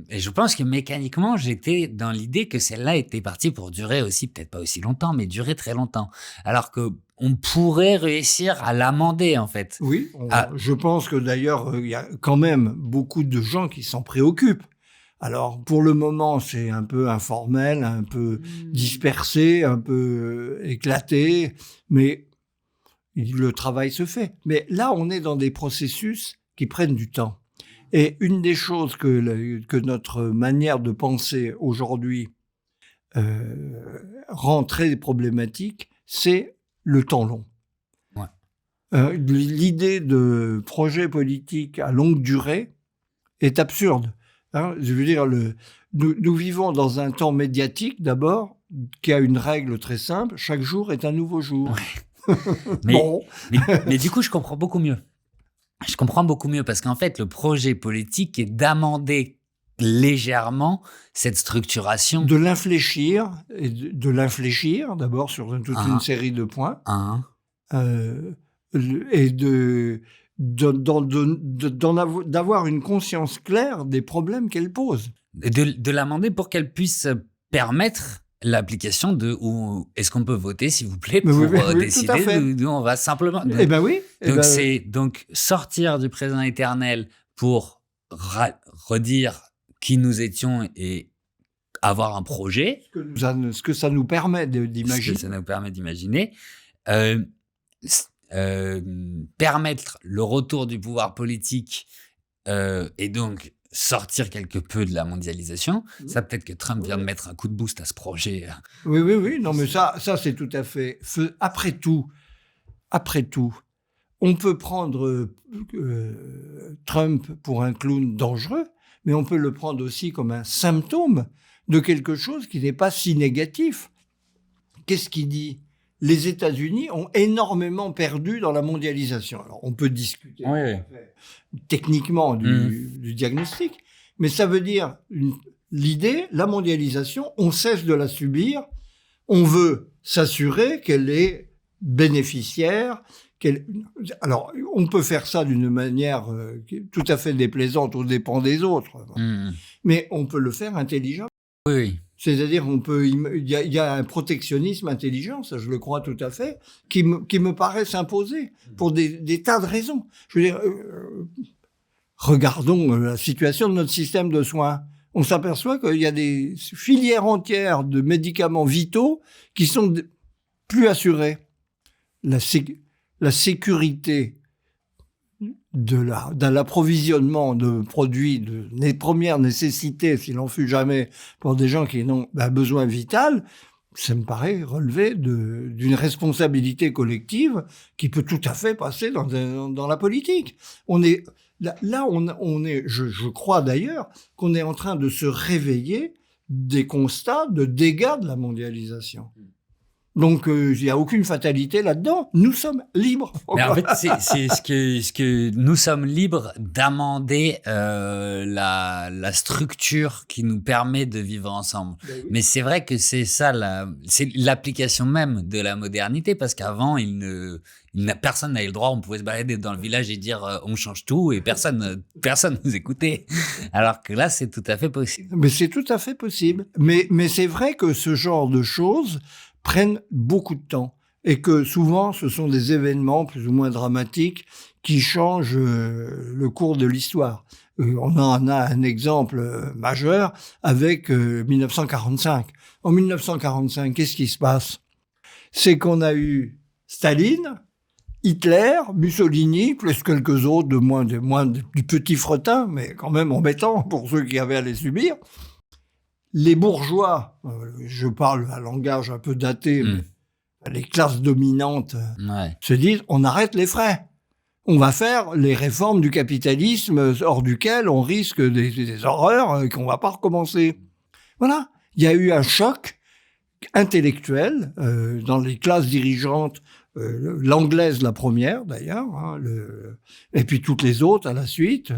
et je pense que mécaniquement, j'étais dans l'idée que celle-là était partie pour durer aussi, peut-être pas aussi longtemps, mais durer très longtemps. Alors que on pourrait réussir à l'amender, en fait. Oui, je pense que d'ailleurs, il y a quand même beaucoup de gens qui s'en préoccupent. Alors, pour le moment, c'est un peu informel, un peu dispersé, un peu éclaté, mais le travail se fait. Mais là, on est dans des processus qui prennent du temps. Et une des choses que notre manière de penser aujourd'hui rend très problématique, c'est le temps long. Ouais. L'idée de projet politique à longue durée est absurde. Je veux dire, nous vivons dans un temps médiatique, d'abord, qui a une règle très simple. Chaque jour est un nouveau jour. Ouais. Mais du coup, je comprends beaucoup mieux. Je comprends beaucoup mieux parce qu'en fait, le projet politique est d'amender légèrement cette structuration. De l'infléchir, et de l'infléchir, d'abord, sur toute une série de points. Et d'avoir une conscience claire des problèmes qu'elle pose. de l'amender pour qu'elle puisse permettre l'application de où est-ce qu'on peut voter, s'il vous plaît, Mais pour oui, oui, oui, tout à décider fait. d'où on va simplement. Eh ben oui. Eh Donc ben, c'est donc sortir du présent éternel pour redire qui nous étions et avoir un projet, ce que ça nous permet ce que d'imaginer. ça nous permet d'imaginer, euh, permettre le retour du pouvoir politique et donc sortir quelque peu de la mondialisation. Ça, peut-être que Trump vient de mettre un coup de boost à ce projet. Oui, oui, oui. Non, mais ça c'est tout à fait. Après tout, on peut prendre Trump pour un clown dangereux, mais on peut le prendre aussi comme un symptôme de quelque chose qui n'est pas si négatif. Qu'est-ce qu'il dit ? Les États-Unis ont énormément perdu dans la mondialisation. Alors, on peut discuter techniquement du diagnostic, mais ça veut dire l'idée, la mondialisation, on cesse de la subir, on veut s'assurer qu'elle est bénéficiaire. Alors, on peut faire ça d'une manière tout à fait déplaisante, aux dépens des autres, mais on peut le faire intelligemment. Oui. C'est-à-dire, il y a un protectionnisme intelligent, ça je le crois tout à fait, qui me paraît s'imposer pour des tas de raisons. Je veux dire, regardons la situation de notre système de soins. On s'aperçoit qu'il y a des filières entières de médicaments vitaux qui sont plus assurées. La sécurité de l'approvisionnement de produits de première nécessité, s'il en fut jamais, pour des gens qui n'ont un besoin vital, ça me paraît relever d'une responsabilité collective qui peut tout à fait passer dans la politique. On est je crois d'ailleurs qu'on est en train de se réveiller des constats de dégâts de la mondialisation. Donc, il n'y a aucune fatalité là-dedans. Nous sommes libres. Mais en fait, c'est ce que nous sommes libres d'amender la structure qui nous permet de vivre ensemble. Ben oui. Mais c'est vrai que c'est ça, c'est l'application même de la modernité, parce qu'avant, personne n'avait le droit. On pouvait se balader dans le village et dire on change tout, et personne nous écoutait. Alors que là, c'est tout à fait possible. Mais c'est tout à fait possible. Mais c'est vrai que ce genre de choses prennent beaucoup de temps et que souvent ce sont des événements plus ou moins dramatiques qui changent le cours de l'histoire. On en a un exemple majeur avec 1945. En 1945, qu'est-ce qui se passe ? C'est qu'on a eu Staline, Hitler, Mussolini, plus quelques autres de moins du petit fretin, mais quand même embêtant pour ceux qui avaient à les subir. Les bourgeois, je parle un langage un peu daté, mais les classes dominantes se disent on arrête les frais. On va faire les réformes du capitalisme hors duquel on risque des horreurs qu'on va pas recommencer. Voilà, il y a eu un choc intellectuel dans les classes dirigeantes, l'anglaise la première d'ailleurs, et puis toutes les autres à la suite.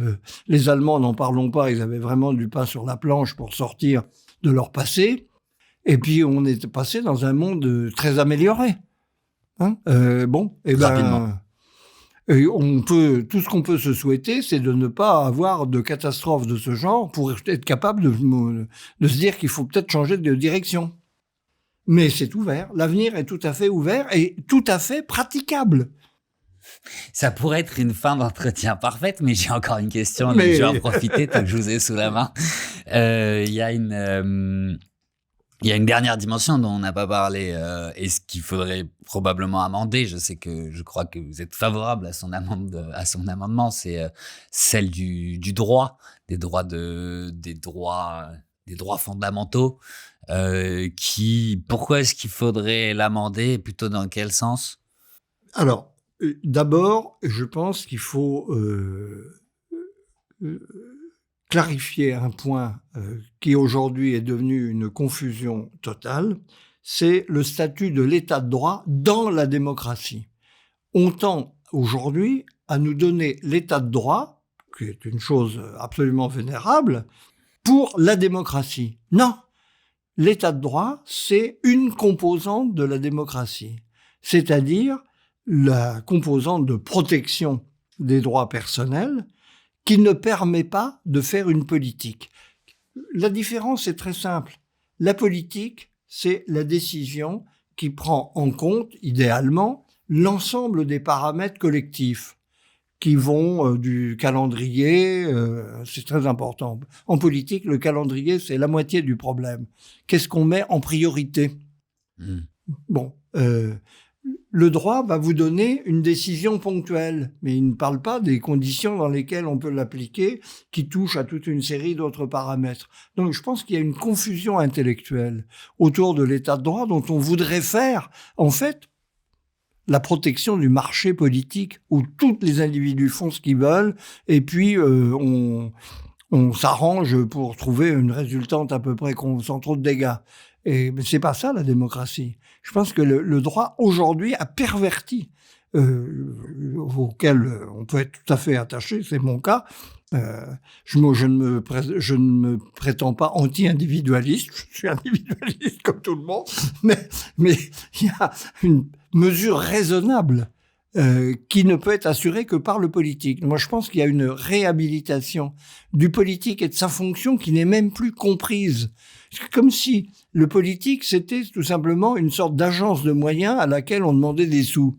Les Allemands, n'en parlons pas, ils avaient vraiment du pain sur la planche pour sortir de leur passé, et puis on est passé dans un monde très amélioré. Tout ce qu'on peut se souhaiter, c'est de ne pas avoir de catastrophe de ce genre pour être capable de se dire qu'il faut peut-être changer de direction. Mais c'est ouvert, l'avenir est tout à fait ouvert et tout à fait praticable. Ça pourrait être une fin d'entretien parfaite, mais j'ai encore une question, donc je vais en profiter tant que je vous ai sous la main. Il y a une dernière dimension dont on n'a pas parlé et ce qu'il faudrait probablement amender. Je crois que vous êtes favorable à son amendement, c'est celle du droit, des droits fondamentaux. Pourquoi est-ce qu'il faudrait l'amender et plutôt dans quel sens ? Alors, d'abord, je pense qu'il faut clarifier un point qui aujourd'hui est devenu une confusion totale, c'est le statut de l'état de droit dans la démocratie. On tend aujourd'hui à nous donner l'état de droit, qui est une chose absolument vénérable, pour la démocratie. Non, l'état de droit, c'est une composante de la démocratie, c'est-à-dire la composante de protection des droits personnels qui ne permet pas de faire une politique. La différence est très simple. La politique, c'est la décision qui prend en compte, idéalement, l'ensemble des paramètres collectifs qui vont du calendrier, c'est très important. En politique, le calendrier, c'est la moitié du problème. Qu'est-ce qu'on met en priorité ? Bon, le droit va vous donner une décision ponctuelle, mais il ne parle pas des conditions dans lesquelles on peut l'appliquer, qui touchent à toute une série d'autres paramètres. Donc je pense qu'il y a une confusion intellectuelle autour de l'état de droit dont on voudrait faire, en fait, la protection du marché politique, où tous les individus font ce qu'ils veulent, et puis on s'arrange pour trouver une résultante à peu près sans trop de dégâts. Et c'est pas ça la démocratie. Je pense que le droit aujourd'hui a perverti, auquel on peut être tout à fait attaché, c'est mon cas. Je ne me prétends pas anti-individualiste, je suis individualiste comme tout le monde, mais il y a une mesure raisonnable qui ne peut être assurée que par le politique. Moi, je pense qu'il y a une réhabilitation du politique et de sa fonction qui n'est même plus comprise. C'est comme si le politique, c'était tout simplement une sorte d'agence de moyens à laquelle on demandait des sous.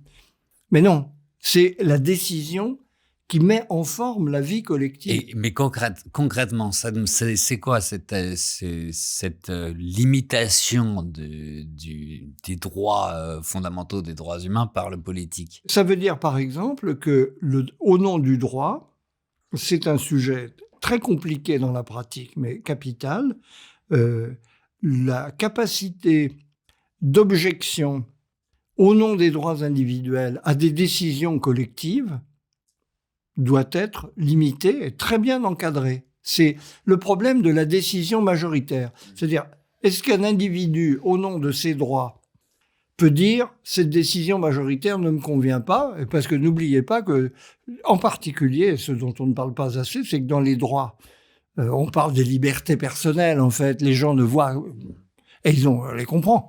Mais non, c'est la décision qui met en forme la vie collective. Mais concrètement, c'est quoi cette limitation des droits fondamentaux, des droits humains par le politique ? Ça veut dire, par exemple, que au nom du droit, c'est un sujet très compliqué dans la pratique, mais capital, la capacité d'objection au nom des droits individuels à des décisions collectives doit être limitée et très bien encadrée. C'est le problème de la décision majoritaire. C'est-à-dire, est-ce qu'un individu, au nom de ses droits, peut dire « cette décision majoritaire ne me convient pas », parce que n'oubliez pas que, en particulier, ce dont on ne parle pas assez, c'est que dans les droits, on parle des libertés personnelles, en fait, les gens ne voient... Et on les comprend.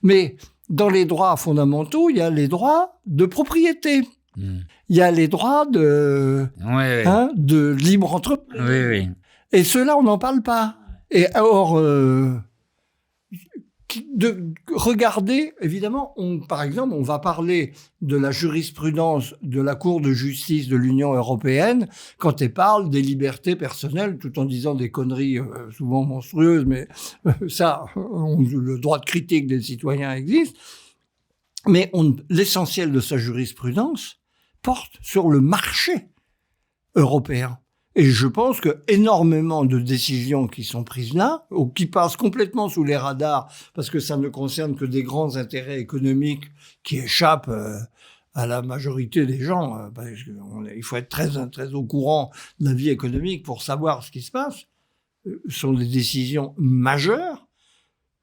Mais dans les droits fondamentaux, il y a les droits de propriété. Il y a les droits de libre entreprise. Oui. Et ceux-là, on n'en parle pas. Et or, regardez, évidemment, par exemple, on va parler de la jurisprudence de la Cour de justice de l'Union européenne quand elle parle des libertés personnelles, tout en disant des conneries souvent monstrueuses, mais le droit de critique des citoyens existe. Mais l'essentiel de sa jurisprudence porte sur le marché européen. Et je pense que énormément de décisions qui sont prises là, ou qui passent complètement sous les radars, parce que ça ne concerne que des grands intérêts économiques qui échappent à la majorité des gens. Il faut être très, très au courant de la vie économique pour savoir ce qui se passe. Sont des décisions majeures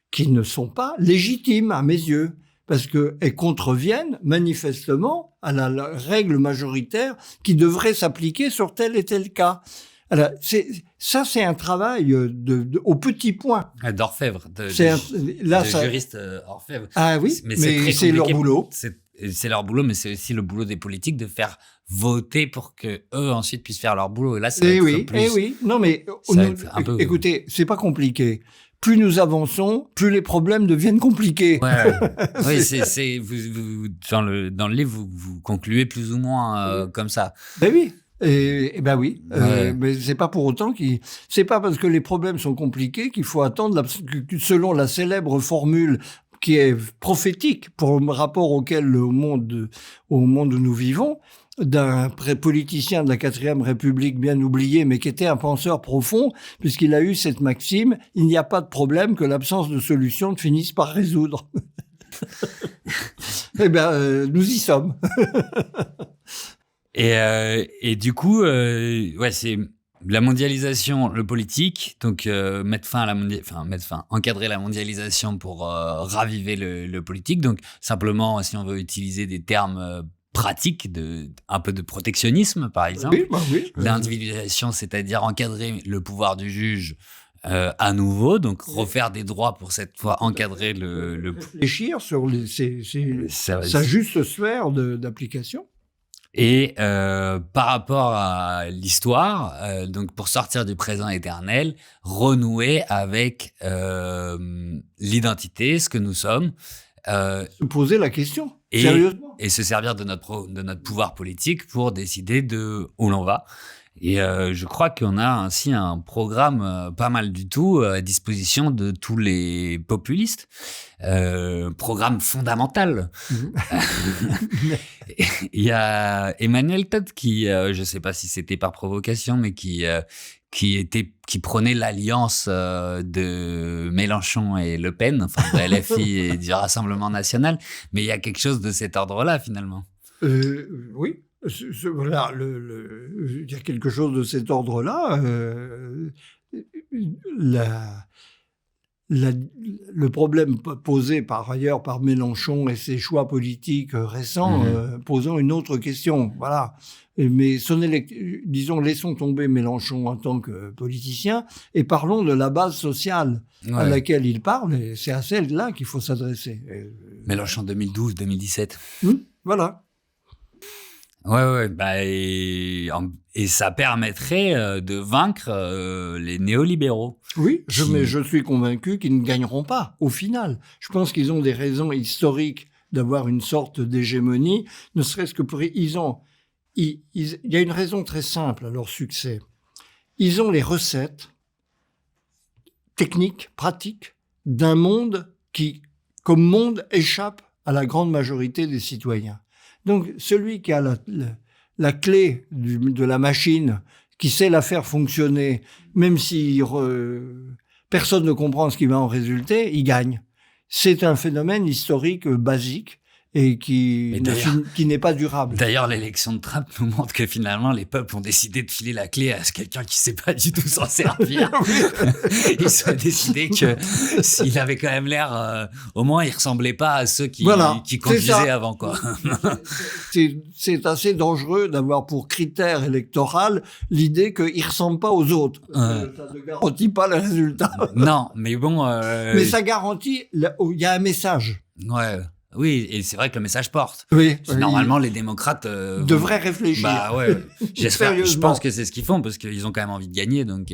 qui ne sont pas légitimes à mes yeux, parce qu'elles contreviennent manifestement à la règle majoritaire qui devrait s'appliquer sur tel et tel cas. Alors, c'est un travail au petit point. D'orfèvre, juriste orfèvre. Ah oui, mais c'est leur boulot. C'est leur boulot, mais c'est aussi le boulot des politiques de faire voter pour que eux ensuite puissent faire leur boulot. Et là, ça va être plus... oui. Non, mais écoutez, c'est pas compliqué. Plus nous avançons, plus les problèmes deviennent compliqués. Ouais. Oui, vous, dans le livre, vous concluez plus ou moins comme ça. Ben oui. Oui. Mais c'est pas pour autant c'est pas parce que les problèmes sont compliqués qu'il faut attendre selon la célèbre formule qui est prophétique pour le rapport auquel au monde où nous vivons, d'un politicien de la 4e République bien oublié, mais qui était un penseur profond, puisqu'il a eu cette maxime, il n'y a pas de problème que l'absence de solution ne finisse par résoudre. Nous y sommes. Et du coup, c'est la mondialisation, le politique, donc encadrer la mondialisation pour raviver le politique. Donc simplement, si on veut utiliser des termes pratiques, un peu de protectionnisme, par exemple. Oui. L'individualisation, c'est-à-dire encadrer le pouvoir du juge à nouveau, donc refaire des droits pour cette fois encadrer le... Réfléchir sur sa juste sphère d'application. Et par rapport à l'histoire, donc pour sortir du présent éternel, renouer avec l'identité, ce que nous sommes, Se poser la question, et, sérieusement. et se servir de de notre pouvoir politique pour décider de où l'on va. Et je crois qu'on a ainsi un programme pas mal du tout à disposition de tous les populistes. Programme fondamental. Mhm. Il y a Emmanuel Todd qui, je sais pas si c'était par provocation, mais qui prônait l'alliance de Mélenchon et Le Pen, enfin de LFI et du Rassemblement national. Mais il y a quelque chose de cet ordre-là finalement. Oui, voilà, il y a quelque chose de cet ordre-là. La, le problème posé par ailleurs par Mélenchon et ses choix politiques récents, posant une autre question. Voilà. Mais disons, laissons tomber Mélenchon en tant que politicien et parlons de la base sociale à laquelle il parle. Et c'est à celle-là qu'il faut s'adresser. Mélenchon 2012-2017. Voilà. Ouais, bah et ça permettrait de vaincre les néolibéraux. Oui, mais je suis convaincu qu'ils ne gagneront pas, au final. Je pense qu'ils ont des raisons historiques d'avoir une sorte d'hégémonie, ne serait-ce que pour... Il y a une raison très simple à leur succès. Ils ont les recettes techniques, pratiques, d'un monde qui, comme monde, échappe à la grande majorité des citoyens. Donc, celui qui a la clé de la machine, qui sait la faire fonctionner, même si personne ne comprend ce qui va en résulter, il gagne. C'est un phénomène historique basique et qui n'est pas durable. D'ailleurs, l'élection de Trump nous montre que finalement, les peuples ont décidé de filer la clé à quelqu'un qui sait pas du tout s'en servir. Ils ont décidé que s'il avait quand même l'air, au moins, il ressemblait pas à ceux qui conduisaient avant, quoi. C'est assez dangereux d'avoir pour critère électoral l'idée qu'il ressemble pas aux autres. Ça ne garantit pas le résultat. Non, mais bon. Mais ça garantit, il y a un message. Ouais. Oui, et c'est vrai que le message porte. Oui. Normalement, les démocrates devraient réfléchir. Bah ouais. J'espère. Je pense que c'est ce qu'ils font parce qu'ils ont quand même envie de gagner, donc.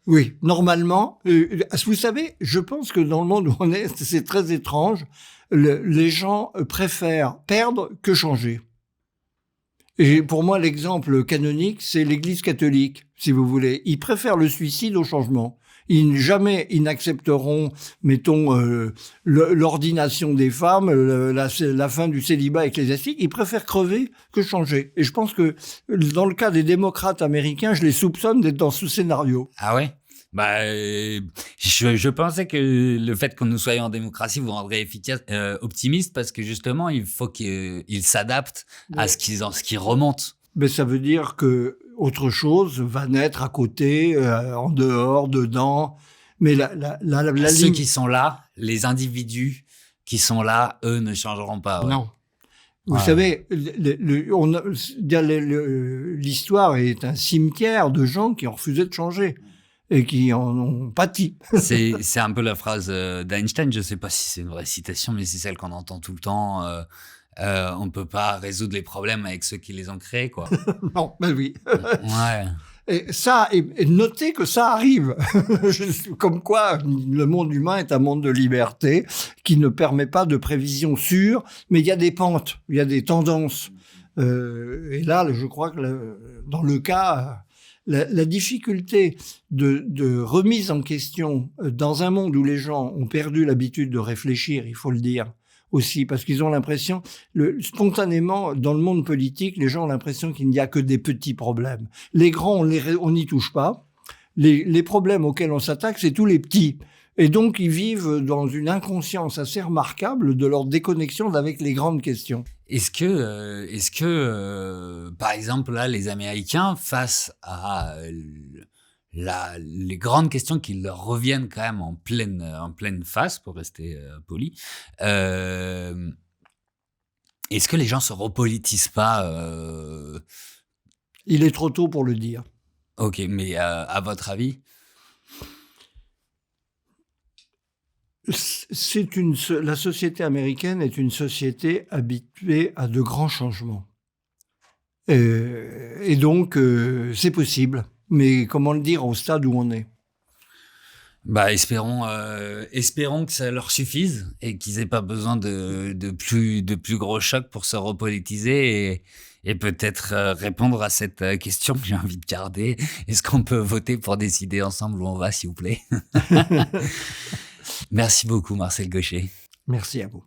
Oui, normalement. Vous savez, je pense que dans le monde où on est, c'est très étrange. Les gens préfèrent perdre que changer. Et pour moi, l'exemple canonique, c'est l'Église catholique, si vous voulez. Ils préfèrent le suicide au changement. Ils n'accepteront, mettons, l'ordination des femmes, la fin du célibat ecclésiastique. Ils préfèrent crever que changer. Et je pense que dans le cas des démocrates américains, je les soupçonne d'être dans ce scénario. Ah ouais? Bah, je pensais que le fait que nous soyons en démocratie vous rendrait optimiste parce que justement, il faut qu'ils s'adaptent à ce qui remonte. Mais ça veut dire que autre chose va naître à côté, en dehors, dedans. Mais ceux qui sont là, les individus qui sont là, eux ne changeront pas. Ouais. Non. Vous savez, l'histoire est un cimetière de gens qui ont refusé de changer et qui en ont pâti. C'est un peu la phrase d'Einstein. Je sais pas si c'est une vraie citation, mais c'est celle qu'on entend tout le temps. On peut pas résoudre les problèmes avec ceux qui les ont créés, quoi. Non, mais oui. Ouais. Et ça, et notez que ça arrive. Comme quoi, le monde humain est un monde de liberté qui ne permet pas de prévision sûre, mais il y a des pentes, il y a des tendances. Et là, je crois que dans le cas, la difficulté de remise en question dans un monde où les gens ont perdu l'habitude de réfléchir, il faut le dire, aussi, parce qu'ils ont l'impression, spontanément, dans le monde politique, les gens ont l'impression qu'il n'y a que des petits problèmes. Les grands, on n'y touche pas. Les problèmes auxquels on s'attaque, c'est tous les petits. Et donc, ils vivent dans une inconscience assez remarquable de leur déconnexion avec les grandes questions. Est-ce que, par exemple, là, les Américains, face à les grandes questions qui leur reviennent quand même en pleine face, pour rester poli, est-ce que les gens se repolitisent pas Il est trop tôt pour le dire. Ok, mais à votre avis? La société américaine est une société habituée à de grands changements. Et donc, c'est possible. Mais comment le dire au stade où on est? Bah, espérons que ça leur suffise et qu'ils aient pas besoin de plus gros chocs pour se repolitiser et peut-être répondre à cette question que j'ai envie de garder. Est-ce qu'on peut voter pour décider ensemble où on va, s'il vous plaît? Merci beaucoup, Marcel Gaucher. Merci à vous.